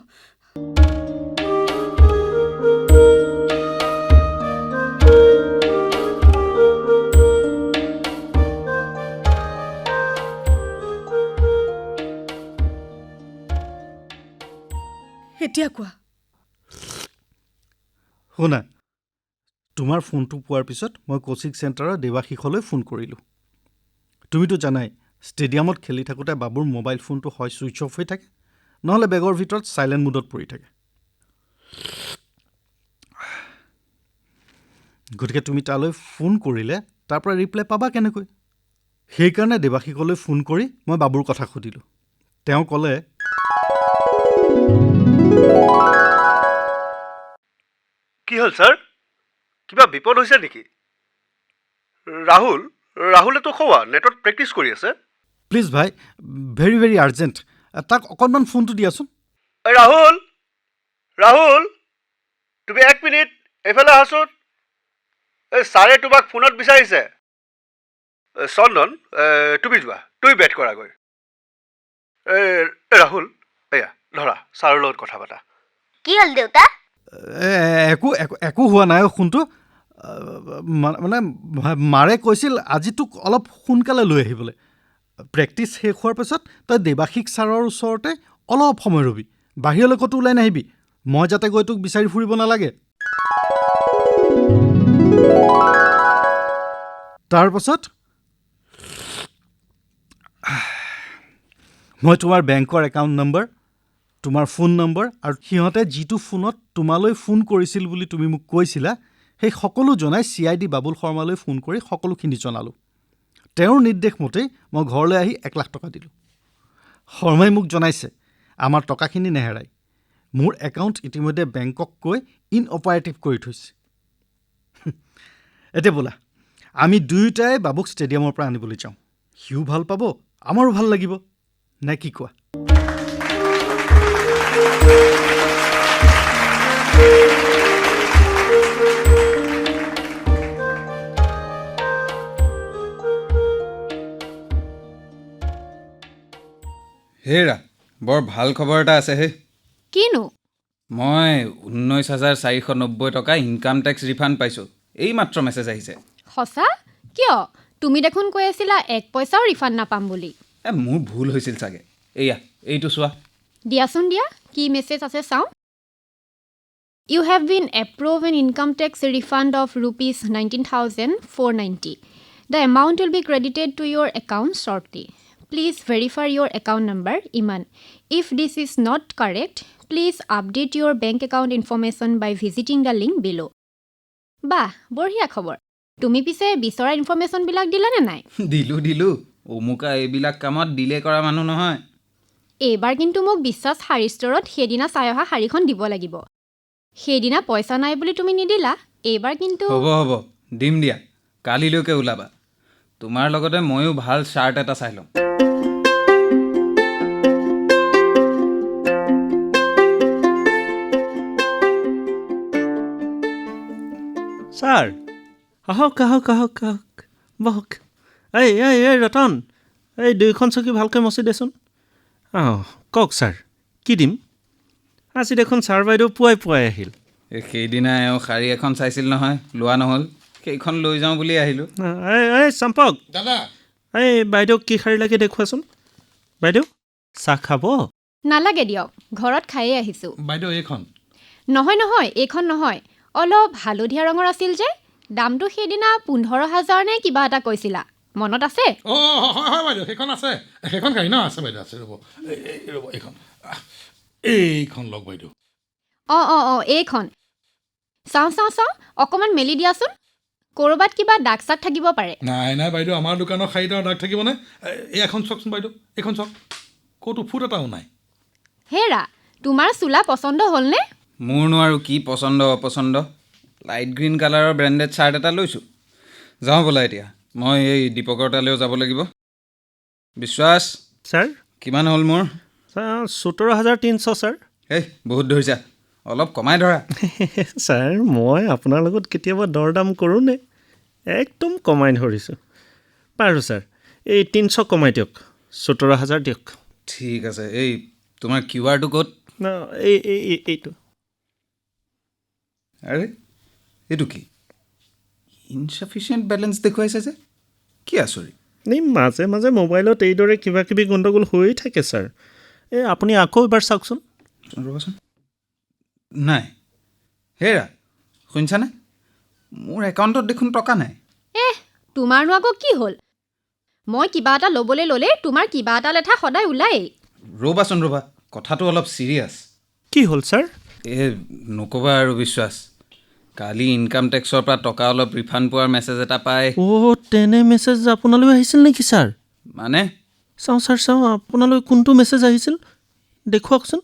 Speaker 5: এতিয়া কোৱা
Speaker 8: শুনা তোমাৰ ফোনটো পোৱাৰ পিছত মই কোচিং চেণ্টাৰৰ দেৱাশীষলৈ ফোন কৰিলোঁ তুমিতো জানাই ষ্টেডিয়ামত খেলি থাকোঁতে বাবুৰ মোবাইল ফোনটো হয় ছুইচ অফ হৈ থাকে নহ'লে বেগৰ ভিতৰত চাইলেণ্ট মুডত পৰি থাকে গতিকে তুমি তালৈ ফোন কৰিলে তাৰ পৰা ৰিপ্লাই পাবা কেনেকৈ সেইকাৰণে দেৱাশীষলৈ ফোন কৰি মই বাবুৰ কথা সুধিলোঁ তেওঁ ক'লে
Speaker 4: কি হ'ল ছাৰ কিবা বিপদ হৈছে নেকি ৰাহুলেতো খোৱা নেটত প্ৰেক্টিচ কৰি আছে
Speaker 8: প্লিজ ভাই ভেৰি ভেৰি আৰ্জেণ্ট তাক অকণমান ফোনটো দিয়াচোন
Speaker 4: ৰাহুল তুমি 1 মিনিট এইফালে আহাচোন এই ছাৰে তোমাক ফোনত বিচাৰিছে চন্দন তুমি যোৱা তুমি বেট কৰাগৈ ৰাহুল এয়া ধৰা ছাৰৰ লগত কথা পাতা
Speaker 9: কি হ'ল দেউতা
Speaker 8: একো হোৱা নাই ফোনটো মানে মাৰে কৈছিল আজি তোক অলপ সোনকালে লৈ আহিবলৈ প্ৰেক্টিচ শেষ হোৱাৰ পাছত তই দেৱাশীষ ছাৰৰ ওচৰতে অলপ সময় ৰবি বাহিৰলৈ ক'তো ওলাই নাহিবি মই যাতে গৈ তোক বিচাৰি ফুৰিব নালাগে তাৰপাছত মই তোমাৰ বেংকৰ একাউণ্ট নম্বৰ তোমাৰ ফোন নম্বৰ আৰু সিহঁতে যিটো ফোনত তোমালৈ ফোন কৰিছিল বুলি তুমি মোক কৈছিলা সেই সকলো জনাই CID বাবুল শৰ্মালৈ ফোন কৰি সকলোখিনি জনালোঁ তেওঁৰ নিৰ্দেশ মতেই মই ঘৰলৈ আহি 1 লাখ টকা দিলোঁ শৰ্মাই মোক জনাইছে আমাৰ টকাখিনি নেহেৰাই মোৰ একাউণ্ট ইতিমধ্যে বেংকক কৈ ইনঅপাৰেটিভ কৰি থৈছে এতিয়া বোলা আমি দুয়োটাই বাবুক ষ্টেডিয়ামৰ পৰা আনিবলৈ যাওঁ সিও ভাল পাব আমাৰো ভাল লাগিব নে কি কোৱা
Speaker 12: হেৰা বৰ ভাল খবৰ এটা আছে হে
Speaker 9: কিনো
Speaker 12: মই 19,490 টকা ইনকাম টেক্স ৰিফাণ্ড পাইছোঁ এইমাত্ৰ মেছেজ আহিছে
Speaker 9: সঁচা কিয় তুমি দেখোন কৈ আছিলা 1 পইচাও ৰিফাণ্ড নাপাম বুলি
Speaker 12: মোৰ ভুল হৈছিল চাগে এয়া এইটো চোৱা
Speaker 9: দিয়াচোন দিয়া কি মেছেজ আছে চাওঁ You have been approved an income tax refund of rupees 19,490. The amount will be credited to your account shortly. Please verify your account number, Iman. If this is not correct, please update your bank account information by visiting the link below. Bah, বঢ়িয়া খবৰ তুমি পিছে বিচৰা information বিলাক দিলানে নাই
Speaker 12: দিলোঁ অমুকা এইবিলাক কামত ডিলে কৰা মানুহ নহয়
Speaker 9: এইবাৰ কিন্তু মোক বিশ্বাস শাৰী ষ্টৰত সেইদিনা চাই অহা শাৰীখন দিব লাগিব সেইদিনা পইচা নাই বুলি তুমি নিদিলা এইবাৰ কিন্তু
Speaker 12: হ'ব দিম দিয়া কালিলৈকে ওলাবা তোমাৰ লগতে ময়ো ভাল শ্বাৰ্ট এটা চাই ল'ম
Speaker 11: ছাৰ আহক বহক এই ৰতন এই 2খন চকী ভালকৈ মচি দেচোন কওক ছাৰ কি দিম আজি দেখোন ছাৰ বাইদেউ পুৱাই আহিল
Speaker 12: সেইদিনা এওঁ শাৰী এখন চাইছিল নহয় লোৱা নহ'ল সেইখন লৈ যাওঁ বুলি আহিলোঁ
Speaker 11: এই চম্পক
Speaker 8: দাদা
Speaker 11: এই বাইদেউক কি শাৰী লাগে দেখুৱাচোন বাইদেউ চাহ খাব
Speaker 9: নালাগে দিয়ক ঘৰত খায়ে আহিছোঁ
Speaker 8: বাইদেউ এইখন
Speaker 9: নহয় নহয়, এইখন নহয়। অলপ হালধীয়া ৰঙৰ আছিল যে, দামটো সেইদিনা 15,000 নে কিবা এটা কৈছিলা, মনত আছে?
Speaker 1: অঁ হয় হয় বাইদেউ, সেইখন আছে, সেইখন গাড়ী ন আছে বাইদেউ, আছে ৰ'ব ৰ'ব এইখন লওক বাইদেউ।
Speaker 9: অঁ এইখন। চাওঁ, অকণমান মেলি দিয়াচোন। ক'ৰবাত কিবা দাগ চাগ থাকিব পাৰে।
Speaker 1: নাই বাইদেউ, আমাৰ দোকানৰ শাড়ীটাৰ দাগ থাকিবনে? এই এখন চাওকচোন বাইদেউ, এইখন চাওক, ক'তো ফুট এটাও নাই।
Speaker 9: হেৰা, তোমাৰ চোলা পচন্দ হ'লনে?
Speaker 12: মোৰনো আৰু কি পচন্দ অপচন্দ, লাইট গ্ৰীণ কালাৰৰ ব্ৰেণ্ডেড চাৰ্ট এটা লৈছোঁ। যাওঁ বোলা এতিয়া, মই এই দীপকৰ তালৈও যাব লাগিব। বিশ্বাস,
Speaker 11: ছাৰ
Speaker 12: কিমান হ'ল মোৰ?
Speaker 11: 17,300 ছাৰ।
Speaker 12: এই বহুত ধৰিছা, অলপ কমাই ধৰা।
Speaker 11: ছাৰ মই আপোনাৰ লগত কেতিয়াবা দৰ দাম কৰোঁনে? একদম কমাই ধৰিছোঁ। বাৰু ছাৰ, এই 300 কমাই দিয়ক, 17,000 দিয়ক।
Speaker 12: ঠিক আছে, এই তোমাৰ QR-টো ক'ত?
Speaker 11: এইটো।
Speaker 12: আৰে এইটো কি? ইনচাফিচিয়েণ্ট বেলেঞ্চ দেখুৱাইছে যে, কি আচৰিত।
Speaker 11: এই মাজে মাজে মোবাইলত এইদৰে কিবা কিবি গণ্ডগোল হৈয়ে থাকে ছাৰ। এই আপুনি আকৌ এবাৰ চাওকচোন।
Speaker 12: ৰ'বাচোন, নাই। হেৰা, শুনিছানে? মোৰ একাউণ্টত দেখোন টকা নাই।
Speaker 9: তোমাৰনো আকৌ কি হ'ল? মই কিবা এটা ল'বলৈ ল'লে তোমাৰ কিবা এটা লেঠা সদায় ওলায়েই।
Speaker 12: ৰ'বাচোন, কথাটো অলপ ছিৰিয়াছ।
Speaker 11: কি হ'ল ছাৰ?
Speaker 12: নক'বা আৰু বিশ্বাস, কালি ইনকাম টেক্সৰ পৰা টকা অলপ ৰিফাণ্ড পোৱাৰ মেছেজ এটা পাই।
Speaker 11: তেনে মেছেজ আপোনালৈ আহিছিল নেকি ছাৰ?
Speaker 12: মানে?
Speaker 11: চাওঁ, আপোনালৈ কোনটো মেছেজ আহিছিল দেখুৱাওকচোন।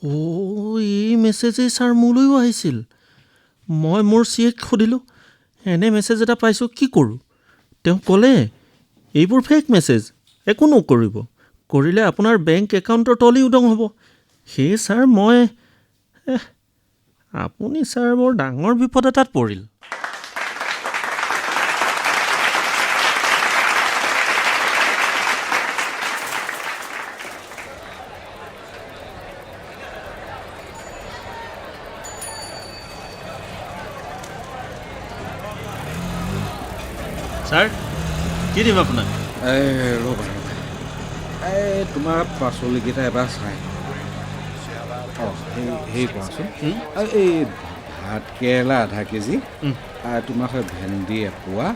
Speaker 11: এই মেছেজেই ছাৰ মোলৈও আহিছিল। মই মোৰ CAক সুধিলোঁ, এনে মেছেজ এটা পাইছোঁ, কি কৰোঁ? তেওঁ ক'লে, এইবোৰ ফেক মেছেজ, একো নকৰিব, কৰিলে আপোনাৰ বেংক একাউণ্টৰ তলি উদং হ'ব। সেয়ে ছাৰ আপুনি ছাৰ বৰ ডাঙৰ বিপদ এটাত পৰিল। ছাৰ, কি দিম আপোনাক?
Speaker 6: ৰ'বা, তোমাৰ পাচলিকেইটা এবাৰ চাই। সেই কোৱাচোন, এই ভাত কেৰেলা আধা কেজি, তোমাৰ ভেন্দি এপোৱা,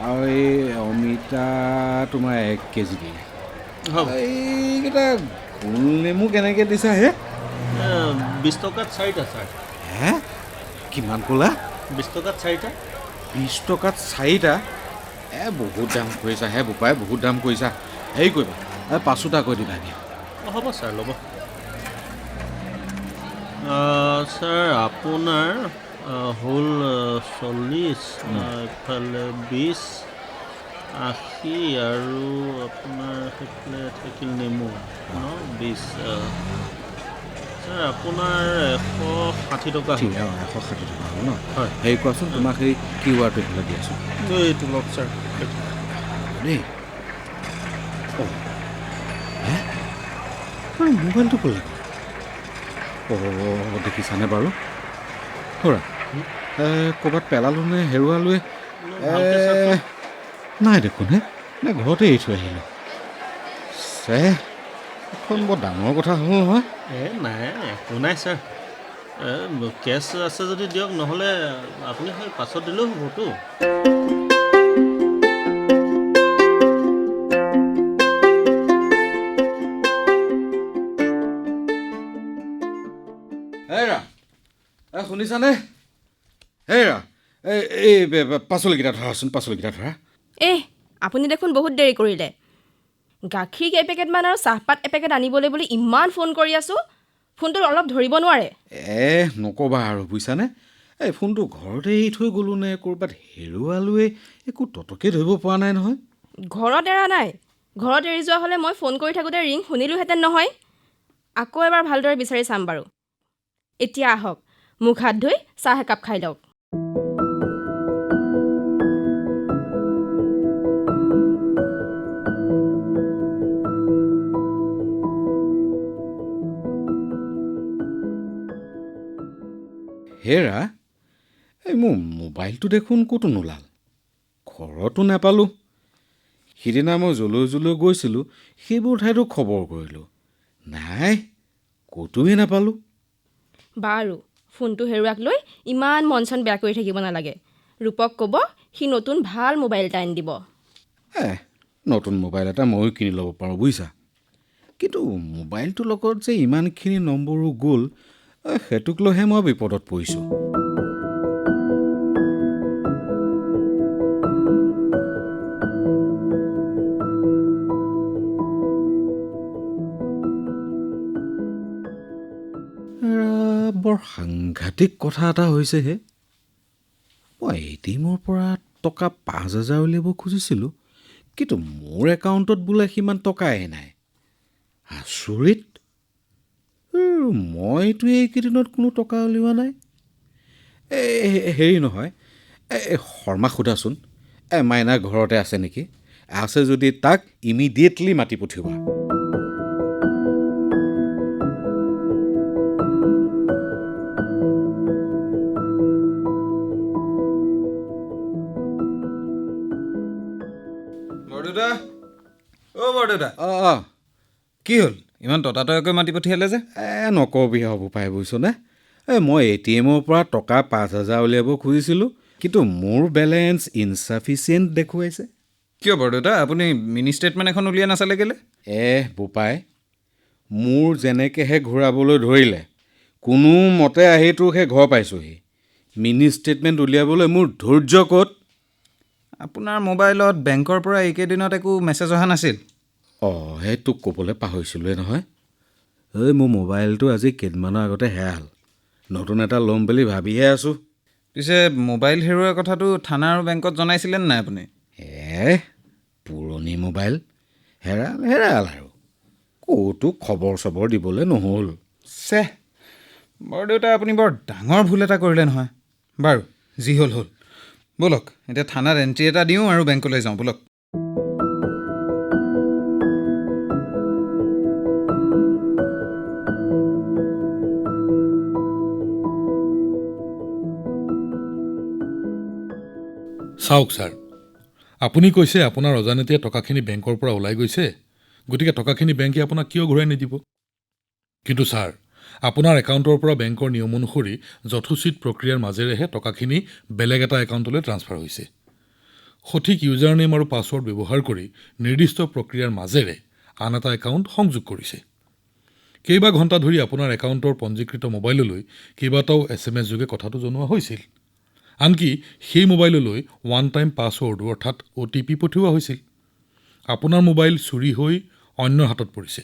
Speaker 6: আৰু এই অমিতা তোমাৰ 1 কেজি দিয়ে। এইকেইটা গোল নেমু কেনেকৈ দিছা হে?
Speaker 11: 20 টকাত 4টা ছাৰ।
Speaker 6: হে, কিমান ক'লা?
Speaker 11: 20 টকাত 4টা।
Speaker 6: 20 টকাত 4টা? বহুত দাম কৰিছা হে বোপাই, বহুত দাম কৰিছা। হেৰি কৰিবা, 5টা কৈ দিবা দিয়া।
Speaker 11: হ'ব ছাৰ, ল'ব। ছাৰ আপোনাৰ হ'ল 40, এইফালে 20, 80, আৰু আপোনাৰ সেইফালে থাকিল নেমু 20। ছাৰ আপোনাৰ 160 টকা হ'ল।
Speaker 6: 160 টকা হ'ল ন?
Speaker 11: হয়।
Speaker 6: হেৰি কোৱাচোন, তোমাক সেই QR-টো এইফালে দি আছোঁ
Speaker 11: এইটো লওক ছাৰ।
Speaker 6: দেই। মোবাইলটো ক'লে দেখিছানে বাৰু? খুৰা, ক'ৰবাত পেলালোঁ নে হেৰুৱালোৱে? নাই দেখোন হে, নে ঘৰতে এৰি থৈ আহিলোঁ। এখন বৰ ডাঙৰ কথা হ'ল নহয়।
Speaker 11: নাই, একো নাই ছাৰ। কেছ আছে যদি দিয়ক, নহ'লে আপুনি সেই পাছত দিলেও হ'বতো।
Speaker 6: হেৰা, শুনিছানে? হেৰা, এই পাচলিকেইটা ধৰাচোন, পাচলিকেইটা ধৰা।
Speaker 5: আপুনি দেখোন বহুত দেৰি কৰিলে। গাখীৰ এপেকেটমান আৰু চাহপাত এপেকেট আনিবলৈ বুলি ইমান ফোন কৰি আছোঁ, ফোনটোত অলপ ধৰিব নোৱাৰে?
Speaker 6: নক'বা আৰু বুজিছানে, এই ফোনটো ঘৰতে এৰি থৈ গ'লোঁ নে ক'ৰবাত হেৰুৱালোৱে, একো ততকে ধৰিব পৰা নাই নহয়।
Speaker 5: ঘৰত এৰা নাই। ঘৰত এৰি যোৱা হ'লে মই ফোন কৰি থাকোঁতে ৰিং শুনিলোহেঁতেন নহয়। আকৌ এবাৰ ভালদৰে বিচাৰি চাম বাৰু। এতিয়া আহক, মুখ হাত ধুই চাহ একাপ খাই লওক।
Speaker 6: হেৰা, এই মোৰ মোবাইলটো দেখোন ক'তো নোলাল, ঘৰতো নাপালোঁ। সিদিনা মই যলৈ গৈছিলোঁ সেইবোৰ ঠাইতো খবৰ কৰিলোঁ, নাই, ক'তোৱে নাপালোঁ।
Speaker 5: বাৰু ফোনটো হেৰুৱাক লৈ ইমান মন চন বেয়া কৰি থাকিব নালাগে। ৰূপক ক'ব সি নতুন ভাল মোবাইল এটা আনি দিব।
Speaker 6: নতুন মোবাইল এটা ময়ো কিনি ল'ব পাৰোঁ বুজিছা। কিন্তু মোবাইলটোৰ লগত যে ইমানখিনি নম্বৰো গ'ল সেইটোক লৈহে মই বিপদত পৰিছোঁ। বৰ সাংঘাতিক কথা এটা হৈছেহে। মই এটিএমৰ পৰা টকা 5,000 উলিয়াব খুজিছিলোঁ, কিন্তু মোৰ একাউণ্টত বোলে সিমান টকাই নাই। আচৰিত! মইতো এইকেইদিনত কোনো টকা উলিওৱা নাই। হেৰি নহয়, শৰ্মাক সোধাচোন, মাইনা ঘৰতে আছে নেকি? আছে যদি তাক ইমিডিয়েটলি মাতি পঠিওৱা।
Speaker 12: বৰদেউতা, অ' বৰদেউতা,
Speaker 6: অঁ
Speaker 12: কি হ'ল ইমান ততাতৈয়াকৈ মাতি পঠিয়ালে যে?
Speaker 6: নকবি হ'ব পাই বুজিছনে। মই এটিএমৰ পৰা টকা 5,000 উলিয়াব খুজিছিলোঁ, কিন্তু মোৰ বেলেঞ্চ ইনচাফিচিয়েণ্ট দেখুৱাইছে।
Speaker 12: কিয় বৰদেউতা, আপুনি মিনি ষ্টেটমেণ্ট এখন উলিয়াই নাচালে কেলে?
Speaker 6: বোপাই, মোৰ যেনেকৈহে ঘূৰাবলৈ ধৰিলে কোনো মতে আহি তোৰ সেই ঘৰ পাইছোঁহি। মিনি ষ্টেটমেণ্ট উলিয়াবলৈ মোৰ ধৈৰ্য ক'ত?
Speaker 12: আপোনাৰ মোবাইলত বেংকৰ পৰা এইকেইদিনত একো মেছেজ অহা নাছিল?
Speaker 6: সেই তোক ক'বলৈ পাহৰিছিলোঁৱে নহয়। মোৰ মোবাইলটো আজি কেইদিনমানৰ আগতে হেৰাল। নতুন এটা ল'ম বুলি ভাবিহে আছোঁ।
Speaker 12: পিছে মোবাইল হেৰুৱাৰ কথাটো থানা আৰু বেংকত জনাইছিলে নাই আপুনি?
Speaker 6: পুৰণি মোবাইল হেৰাল আৰু ক'তো খবৰ চবৰ দিবলৈ নহ'ল।
Speaker 12: বৰদেউতা, আপুনি বৰ ডাঙৰ ভুল এটা কৰিলে নহয়। বাৰু যি হ'ল হ'ল, ব'লক এতিয়া থানাত এণ্ট্ৰি এটা দিওঁ আৰু বেংকলৈ যাওঁ ব'লক।
Speaker 1: চাওক ছাৰ, আপুনি কৈছে আপোনাৰ অজানিতে টকাখিনি বেংকৰ পৰা ওলাই গৈছে, গতিকে টকাখিনি বেংকে আপোনাক কিয় ঘূৰাই নিদিব? কিন্তু ছাৰ, আপোনাৰ একাউণ্টৰ পৰা বেংকৰ নিয়ম অনুসৰি যথোচিত প্ৰক্ৰিয়াৰ মাজেৰেহে টকাখিনি বেলেগ এটা একাউণ্টলৈ ট্ৰান্সফাৰ হৈছে। সঠিক ইউজাৰ নেম আৰু পাছৱৰ্ড ব্যৱহাৰ কৰি নিৰ্দিষ্ট প্ৰক্ৰিয়াৰ মাজেৰে আন এটা একাউণ্ট সংযোগ কৰিছে। কেইবা ঘণ্টা ধৰি আপোনাৰ একাউণ্টৰ পঞ্জীকৃত মোবাইললৈ কেইবাটাও SMS যোগে কথাটো জনোৱা হৈছিল। আনকি সেই মোবাইললৈ ওৱান টাইম পাছৱৰ্ডো অৰ্থাৎ OTP পঠিওৱা হৈছিল। আপোনাৰ মোবাইল চুৰি হৈ অন্যৰ হাতত পৰিছে,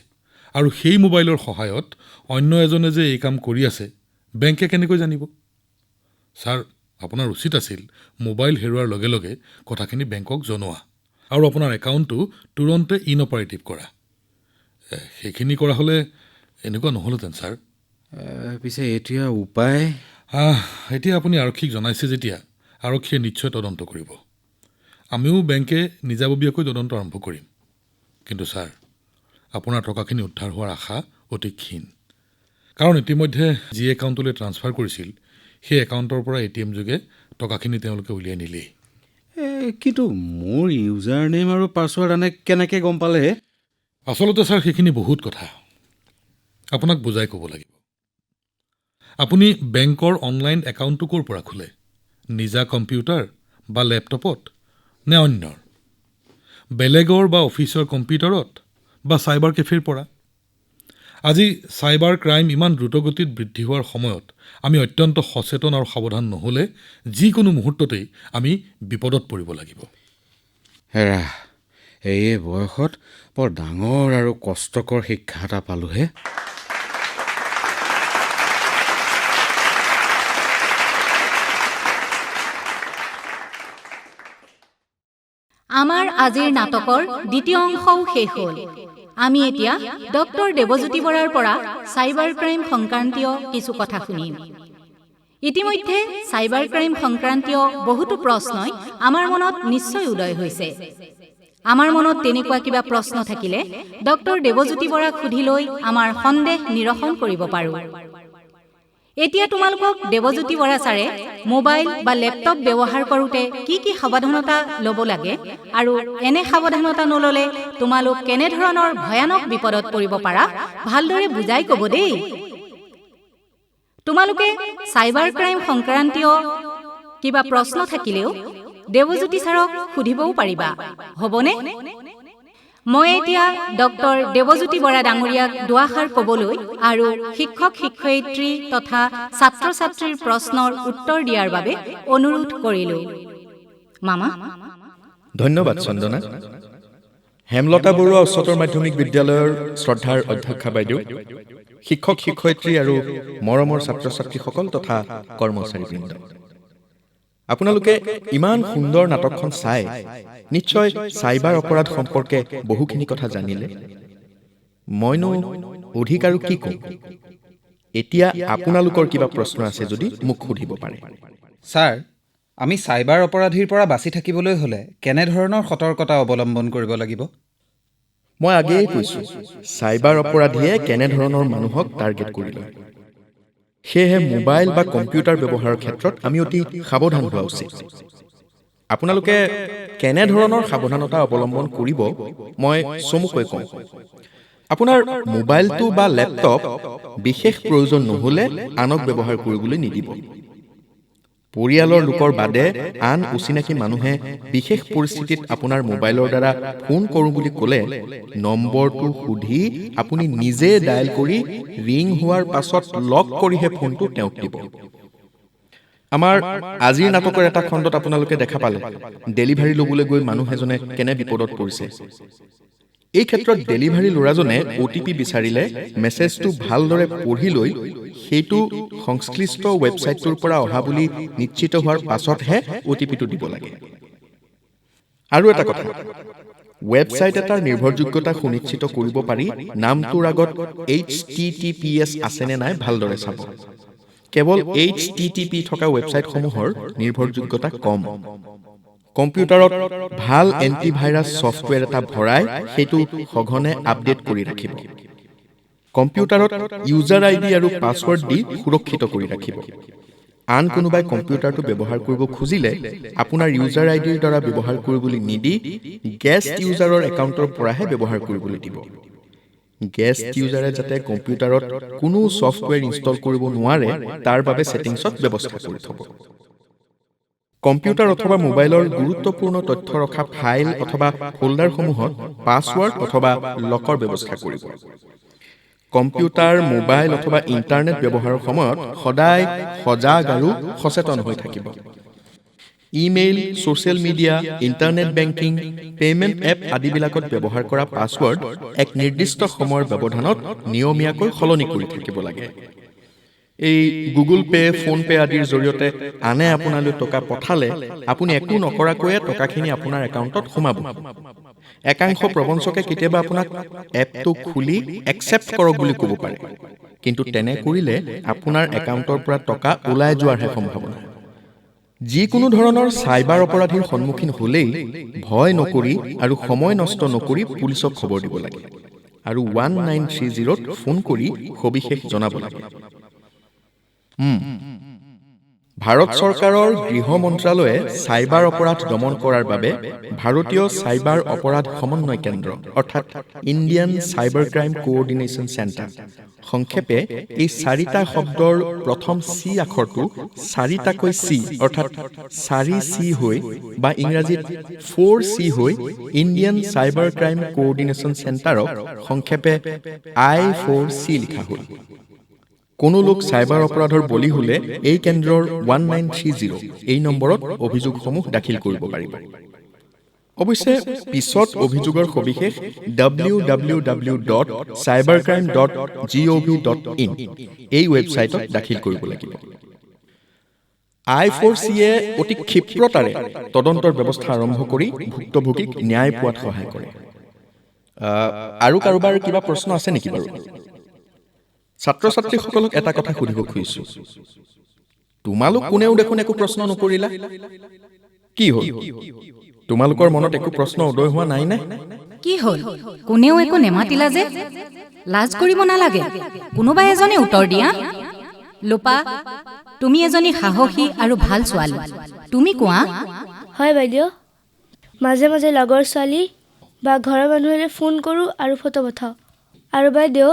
Speaker 1: আৰু সেই মোবাইলৰ সহায়ত অন্য এজনে যে এই কাম কৰি আছে বেংকে কেনেকৈ জানিব? ছাৰ, আপোনাৰ উচিত আছিল মোবাইল হেৰুৱাৰ লগে লগে কথাখিনি বেংকক জনোৱা আৰু আপোনাৰ একাউণ্টটো তুৰন্তে ইনঅপাৰেটিভ কৰা। সেইখিনি কৰা হ'লে এনেকুৱা নহ'লহেঁতেন ছাৰ।
Speaker 6: পিছে এতিয়া উপায়?
Speaker 1: এতিয়া আপুনি আৰক্ষীক জনাইছে যেতিয়া আৰক্ষীয়ে নিশ্চয় তদন্ত কৰিব। আমিও বেংকে নিজাববীয়াকৈ তদন্ত আৰম্ভ কৰিম। কিন্তু ছাৰ, আপোনাৰ টকাখিনি উদ্ধাৰ হোৱাৰ আশা অতি ক্ষীণ, কাৰণ ইতিমধ্যে যি একাউণ্টলৈ ট্ৰান্সফাৰ কৰিছিল সেই একাউণ্টৰ পৰা ATM যোগে টকাখিনি তেওঁলোকে উলিয়াই নিলেই।
Speaker 6: কিন্তু মোৰ ইউজাৰ নেম আৰু পাছৱৰ্ড আনে কেনেকৈ গম পালেহে?
Speaker 1: আচলতে ছাৰ, সেইখিনি বহুত কথা আপোনাক বুজাই ক'ব লাগিব। আপুনি বেংকৰ অনলাইন একাউণ্টটো ক'ৰ পৰা খোলে? নিজা কম্পিউটাৰ বা লেপটপত নে অন্যৰ? বেলেগৰ বা অফিচৰ কম্পিউটাৰত বা চাইবাৰ কেফেৰ পৰা? আজি চাইবাৰ ক্ৰাইম ইমান দ্ৰুতগতিত বৃদ্ধি হোৱাৰ সময়ত আমি অত্যন্ত সচেতন আৰু সাৱধান নহ'লে যিকোনো মুহূৰ্ততেই আমি বিপদত পৰিব লাগিব।
Speaker 6: এই বয়সত বৰ ডাঙৰ আৰু কষ্টকৰ শিক্ষা এটা পালোহে।
Speaker 2: আমাৰ আজিৰ নাটকৰ দ্বিতীয় অংশও শেষ হ'ল। আমি এতিয়া ডক্টৰ দেৱজ্যোতি বৰাৰ পৰা চাইবাৰ ক্ৰাইম সংক্ৰান্তীয় কিছু কথা শুনিম। ইতিমধ্যে চাইবাৰ ক্ৰাইম সংক্ৰান্তীয় বহুতো প্ৰশ্নই আমাৰ মনত নিশ্চয় উদয় হৈছে। আমাৰ মনত তেনেকুৱা কিবা প্ৰশ্ন থাকিলে ডক্টৰ দেৱজ্যোতি বৰাক সুধি লৈ আমাৰ সন্দেহ নিৰসন কৰিব পাৰোঁ। এতিয়া তোমালোকক দেৱজ্যোতি বৰা ছাৰে মোবাইল বা লেপটপ ব্যৱহাৰ কৰোঁতে কি কি সাৱধানতা ল'ব লাগে আৰু এনে সাৱধানতা নল'লে তোমালোক কেনেধৰণৰ ভয়ানক বিপদত পৰিব পাৰা ভালদৰে বুজাই ক'ব দেই। তোমালোকে চাইবাৰ ক্ৰাইম সংক্ৰান্তীয় কিবা প্ৰশ্ন থাকিলেও দেৱজ্যোতি ছাৰক সুধিবও পাৰিবা, হ'বনে? মই এতিয়া ডক্টৰ দেৱজ্যোতি বৰা ডাঙৰীয়াক দুআষাৰ ক'বলৈ আৰু শিক্ষক শিক্ষয়িত্ৰী তথা ছাত্ৰ ছাত্ৰীৰ প্ৰশ্নৰ উত্তৰ দিয়াৰ বাবে অনুৰোধ কৰিলোঁ। মামা।
Speaker 7: ধন্যবাদ চন্দনা। হেমলতা বৰুৱা উচ্চতৰ মাধ্যমিক বিদ্যালয়ৰ শ্ৰদ্ধাৰ অধ্যক্ষা বাইদেউ, শিক্ষক শিক্ষয়িত্ৰী আৰু মৰমৰ ছাত্ৰ ছাত্ৰীসকল তথা কৰ্মচাৰীবৃন্দ, আপোনালোকে ইমান সুন্দৰ নাটকখন চাই নিশ্চয় চাইবাৰ অপৰাধ সম্পৰ্কে বহুখিনি কথা জানিলে। মইনো অধিক আৰু কি ক'ম? এতিয়া আপোনালোকৰ কিবা প্ৰশ্ন আছে যদি মোক সুধিব পাৰে।
Speaker 12: ছাৰ, আমি চাইবাৰ অপৰাধীৰ পৰা বাচি থাকিবলৈ হ'লে কেনেধৰণৰ সতৰ্কতা অৱলম্বন কৰিব লাগিব?
Speaker 7: মই আগেয়ে কৈছোঁ, চাইবাৰ অপৰাধীয়ে কেনেধৰণৰ মানুহক টাৰ্গেট কৰি লয়। সেয়েহে মোবাইল বা কম্পিউটাৰ ব্যৱহাৰৰ ক্ষেত্ৰত আমি অতি সাৱধান হোৱা উচিত। আপোনালোকে কেনেধৰণৰ সাৱধানতা অৱলম্বন কৰিব মই চমুকৈ কওঁ। আপোনাৰ মোবাইলটো বা লেপটপ বিশেষ প্ৰয়োজন নহ'লে আনক ব্যৱহাৰ কৰিবলৈ নিদিব। পৰিয়ালৰ লোকৰ বাদে আন অচিনাকি মানুহে বিশেষ পৰিস্থিতিত আপোনাৰ মোবাইলৰ দ্বাৰা ফোন কৰোঁ বুলি ক'লে নম্বৰটো সুধি আপুনি নিজে ডায়েল কৰি ৰিং হোৱাৰ পাছত লক কৰিহে ফোনটো তেওঁক দিব। আমাৰ আজিৰ নাটকৰ এটা খণ্ডত আপোনালোকে দেখা পালে ডেলিভাৰী ল'বলৈ গৈ মানুহ এজনে কেনে বিপদত পৰিছে। এই ক্ষেত্ৰত ডেলিভাৰী ল'ৰাজনে OTP বিচাৰিলে মেছেজটো ভালদৰে পঢ়ি লৈ সেইটো সংশ্লিষ্ট ৱেবছাইটটোৰ পৰা অহা বুলি নিশ্চিত হোৱাৰ পাছতহে OTPটো দিব লাগে। আৰু এটা কথা, ৱেবছাইট এটাৰ নিৰ্ভৰযোগ্যতা সুনিশ্চিত কৰিব পাৰি নামটোৰ আগত HTTPS আছেনে নাই ভালদৰে চাব। কেৱল HTTP থকা ৱেবছাইটসমূহৰ নিৰ্ভৰযোগ্যতা কম। কম্পিউটাৰত ভাল এণ্টিভাইৰাছ ছফ্টৱেৰ এটা ভৰাই সেইটো সঘনে আপডেট কৰি ৰাখিব। কম্পিউটাৰত ইউজাৰ ID আৰু পাছৱৰ্ড দি সুৰক্ষিত কৰি ৰাখিব। আন কোনোবাই কম্পিউটাৰটো ব্যৱহাৰ কৰিব খুজিলে আপোনাৰ ইউজাৰ IDৰ দ্বাৰা ব্যৱহাৰ কৰিবলৈ নিদি গেষ্ট ইউজাৰৰ একাউণ্টৰ পৰাহে ব্যৱহাৰ কৰিবলৈ দিব। গেষ্ট ইউজাৰে যাতে কম্পিউটাৰত কোনো ছফ্টৱেৰ ইনষ্টল কৰিব নোৱাৰে তাৰ বাবে ছেটিংছত ব্যৱস্থা কৰি থ'ব। কম্পিউটাৰ অথবা মোবাইলৰ গুৰুত্বপূৰ্ণ তথ্য ৰখা ফাইল অথবা ফোল্ডাৰসমূহত পাছৱৰ্ড অথবা লকৰ ব্যৱস্থা কৰিব। কম্পিউটাৰ, মোবাইল অথবা ইণ্টাৰনেট ব্যৱহাৰৰ সময়ত সদায় সজাগ আৰু সচেতন হৈ থাকিব। Email, social media, internet banking, payment app আদিবিলাকত ব্যৱহাৰ কৰা পাছৱৰ্ড এক নিৰ্দিষ্ট সময়ৰ ব্যৱধানত নিয়মীয়াকৈ সলনি কৰি থাকিব লাগে। এই গুগল পে', ফোন পে' আদিৰ জৰিয়তে আনে আপোনালৈ টকা পঠালে আপুনি একো নকৰাকৈয়ে টকাখিনি আপোনাৰ একাউণ্টত সোমাব। একাংশ প্ৰবঞ্চকে কেতিয়াবা আপোনাক এপটো খুলি একচেপ্ট কৰক বুলি ক'ব পাৰে, কিন্তু তেনে কৰিলে আপোনাৰ একাউণ্টৰ পৰা টকা ওলাই যোৱাৰহে সম্ভাৱনা। যিকোনো ধৰণৰ চাইবাৰ অপৰাধীৰ সন্মুখীন হ'লেই ভয় নকৰি আৰু সময় নষ্ট নকৰি পুলিচক খবৰ দিব লাগে আৰু 1930ত ফোন কৰি সবিশেষ জনাব লাগে। ভাৰত চৰকাৰৰ গৃহ মন্ত্ৰালয়ে চাইবাৰ অপৰাধ দমন কৰাৰ বাবে ভাৰতীয় চাইবাৰ অপৰাধ সমন্বয় কেন্দ্ৰ অৰ্থাৎ Indian cyber crime coordination centre, সংক্ষেপে এই 4টা শব্দৰ প্ৰথম C আখৰটো 4টাকৈ C অৰ্থাৎ 4C হৈ বা ইংৰাজীত 4C হৈ ইণ্ডিয়ান চাইবাৰ ক্ৰাইম কোঅৰ্ডিনেশ্যন চেণ্টাৰক সংক্ষেপে I4C লিখা হ'ল। কোনো লোক চাইবাৰ অপৰাধৰ বলি হ'লে এই কেন্দ্ৰৰ 1930 এই নম্বৰত অভিযোগসমূহ দাখিল কৰিব পাৰিব। অৱশ্যে পিছত অভিযোগৰ সবিশেষ www.cybercrime.gov.in এই ৱেবছাইটত দাখিল কৰিব লাগিব। I4Cয়ে অতি ক্ষিপ্ৰতাৰে তদন্তৰ ব্যৱস্থা আৰম্ভ কৰি ভুক্তভোগীক ন্যায় পোৱাত সহায় কৰে। আৰু কাৰোবাৰ কিবা প্ৰশ্ন আছে নেকি বাৰু? ছাত্ৰ ছাত্ৰীসকলক এটা কথা সুধিব খুজিছোঁ, তোমালোক কোনেও দেখোন একো প্ৰশ্ন নকৰিলা, কি হ'ল? তোমালোকৰ মনত একো প্ৰশ্ন উদয় হোৱা নাই নে?
Speaker 2: কি হ'ল? কোনেও একো নেমাতিলা যে? লাজ কৰিব নালাগে, কোনোবা এজনে উত্তৰ দিয়া। লোপা, তুমি এজনী সাহসী আৰু ভাল ছোৱালী, তুমি কোৱা।
Speaker 13: হয় বাইদেউ, মাজে মাজে লগৰ ছোৱালী বা ঘৰৰ মানুহলৈ ফোন কৰোঁ আৰু ফটো পঠাওঁ। আৰু বাইদেউ,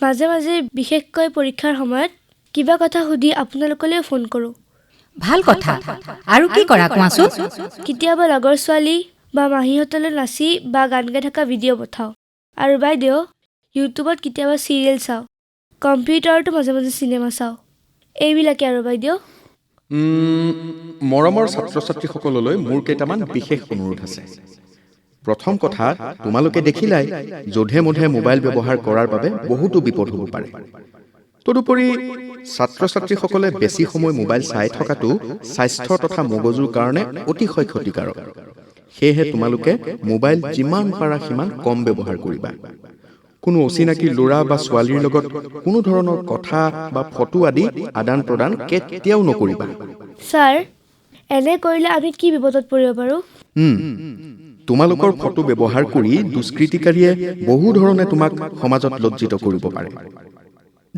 Speaker 13: মাজে মাজে বিশেষকৈ পৰীক্ষাৰ সময়ত কিবা কথা সুধি আপোনালোকলৈ ফোন কৰোঁ।
Speaker 2: ভাল কথা। আৰু কি কৰা কোৱাচোন?
Speaker 13: কেতিয়াবা লগৰ ছোৱালী বা মাহীহঁতলৈ নাচি বা গান গাই থকা ভিডিঅ' পঠাওঁ। আৰু বাইদেউ, ইউটিউবত কেতিয়াবা চিৰিয়েল চাওঁ। কম্পিউটাৰতো মাজে মাজে চিনেমা চাওঁ। এইবিলাকে আৰু বাইদেউ।
Speaker 7: মৰমৰ ছাত্ৰ ছাত্ৰীসকললৈ মোৰ কেইটামান বিশেষ অনুৰোধ আছে। প্ৰথম কথা, তোমালোকে দেখিলাই যধে মধে মোবাইল ব্যৱহাৰ কৰাৰ বাবে বহুতো বিপদ হ'ব পাৰে। তদুপৰি ছাত্ৰ ছাত্ৰীসকলে বেছি সময় মোবাইল চাই থকাটো স্বাস্থ্য তথা মগজুৰ কাৰণে অতিশয় ক্ষতিকাৰক। সেয়েহে তোমালোকে মোবাইল যিমান পাৰা সিমান কম ব্যৱহাৰ কৰিবা। কোনো অচিনাকি ল'ৰা বা ছোৱালীৰ লগত কোনো ধৰণৰ কথা বা ফটো আদি আদান প্ৰদান কেতিয়াও নকৰিবা।
Speaker 13: ছাৰ, এনে কৰিলে আমি কি বিপদত পৰিব পাৰোঁ?
Speaker 7: তোমালোকৰ ফটো ব্যৱহাৰ কৰি দুষ্কৃতিকাৰীয়ে বহু ধৰণে তোমাক সমাজত লজ্জিত কৰিব পাৰে।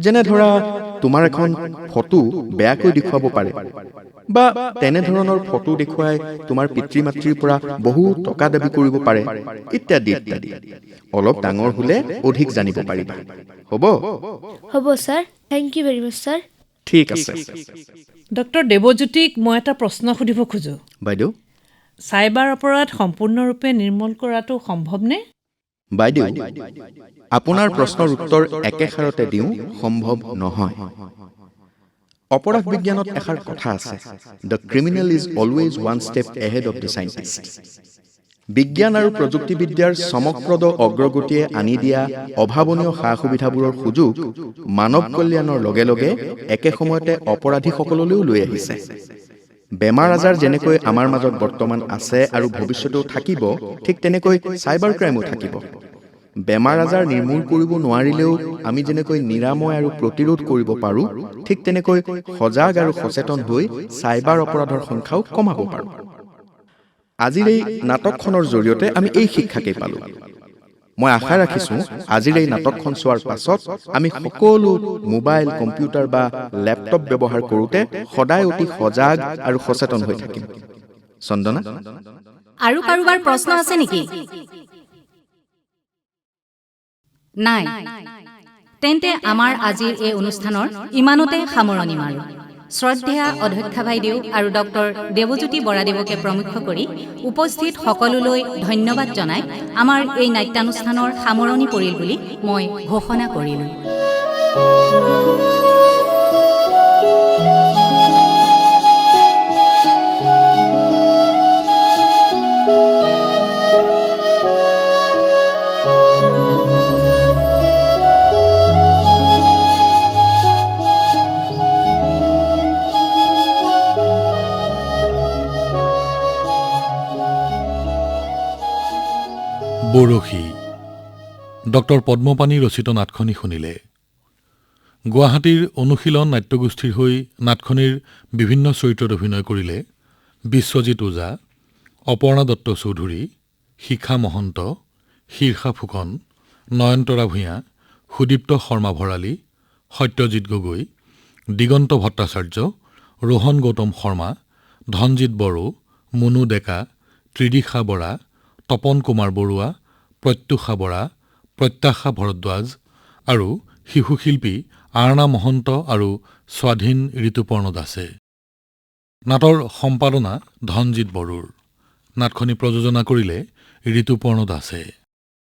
Speaker 7: যেনে ধৰা, তোমাৰ এখন ফটো বেয়াকৈ দেখুৱাব পাৰে বা তেনেধৰণৰ ফটো দেখুৱাই তোমাৰ পিতৃ মাতৃৰ পৰা বহু টকা দাবী কৰিব পাৰে, ইত্যাদি ইত্যাদি। অলপ ডাঙৰ হ'লে অধিক জানিব পাৰিবা।
Speaker 13: হ'ব sir, thank you very much sir.
Speaker 7: ঠিক আছে।
Speaker 14: ডক্টৰ দেৱজ্যোতিক মই এটা প্ৰশ্ন সুধিব খোজোঁ।
Speaker 7: বাইদেউ।
Speaker 14: চাইবাৰ অপৰাধ সম্পূৰ্ণৰূপে নিৰ্মূল কৰাটো সম্ভৱনে?
Speaker 7: বাইদেউ, আপোনাৰ প্ৰশ্নৰ উত্তৰ একেষাৰতে দিওঁ, সম্ভৱ নহয়। অপৰাধ বিজ্ঞানত এষাৰ কথা আছে, the criminal is always one step ahead of the scientist. বিজ্ঞান আৰু প্ৰযুক্তিবিদ্যাৰ চমকপ্ৰদ অগ্ৰগতিয়ে আনি দিয়া অভাৱনীয় সা সুবিধাবোৰৰ সুযোগ মানৱ কল্যাণৰ লগে লগে একে সময়তে অপৰাধীসকললৈও লৈ আহিছে। বেমাৰ আজাৰ যেনেকৈ আমাৰ মাজত বৰ্তমান আছে আৰু ভৱিষ্যতেও থাকিব, ঠিক তেনেকৈ চাইবাৰ ক্ৰাইমো থাকিব। বেমাৰ আজাৰ নিৰ্মূল কৰিব নোৱাৰিলেও আমি যেনেকৈ নিৰাময় আৰু প্ৰতিৰোধ কৰিব পাৰোঁ, ঠিক তেনেকৈ সজাগ আৰু সচেতন হৈ চাইবাৰ অপৰাধৰ সংখ্যাও কমাব পাৰোঁ। আজিৰ এই নাটকখনৰ জৰিয়তে আমি এই শিক্ষাকেই পালোঁ। মই আশা ৰাখিছোঁ আজিৰ এই নাটকখন চোৱাৰ পাছত আমি সকলো মোবাইল, কম্পিউটাৰ বা লেপটপ ব্যৱহাৰ কৰোঁতে সদায় অতি সজাগ আৰু সচেতন হৈ থাকিম। চন্দনা,
Speaker 2: আৰু কাৰোবাৰ প্ৰশ্ন আছে নেকি? নাই। তেন্তে আমাৰ আজিৰ এই অনুষ্ঠানৰ ইমানতে সামৰণি মাৰোঁ। শ্ৰদ্ধেয়া অধ্যক্ষা বাইদেউ আৰু ডক্টৰ দেৱজ্যোতি বৰাদেৱকে প্ৰমুখ কৰি উপস্থিত সকলোলৈ ধন্যবাদ জনাই আমাৰ এই নাট্যানুষ্ঠানৰ সামৰণি পৰিল বুলি মই ঘোষণা কৰিলোঁ।
Speaker 1: বৰশী। ডক্টৰ পদ্মপাণি ৰচিত নাটখনি শুনিলে। গুৱাহাটীৰ অনুশীলন নাট্যগোষ্ঠীৰ হৈ নাটখনিৰ বিভিন্ন চৰিত্ৰত অভিনয় কৰিলে বিশ্বজিৎ ওজা, অপৰ্ণা দত্ত চৌধুৰী, শিখা মহন্ত, শীৰ্ষা ফুকন, নয়নতৰা ভূঞা, সুদীপ্ত শৰ্মা ভৰালী, সত্যজিৎ গগৈ, দিগন্ত ভট্টাচাৰ্য, ৰোহন গৌতম শৰ্মা, ধনজিৎ বড়ো, মুনু ডেকা, ত্ৰিদিশা বৰা, তপন কুমাৰ বৰুৱা, প্ৰত্যুষা বৰা, প্ৰত্যাশা ভৰদ্বাজ আৰু শিশুশিল্পী আৰ্ণা মহন্ত আৰু স্বাধীন ঋতুপৰ্ণ দাসে। নাটৰ সম্পাদনা ধনজিৎ বড়োৰ। নাটখনি প্ৰযোজনা কৰিলে ঋতুপৰ্ণ দাসে।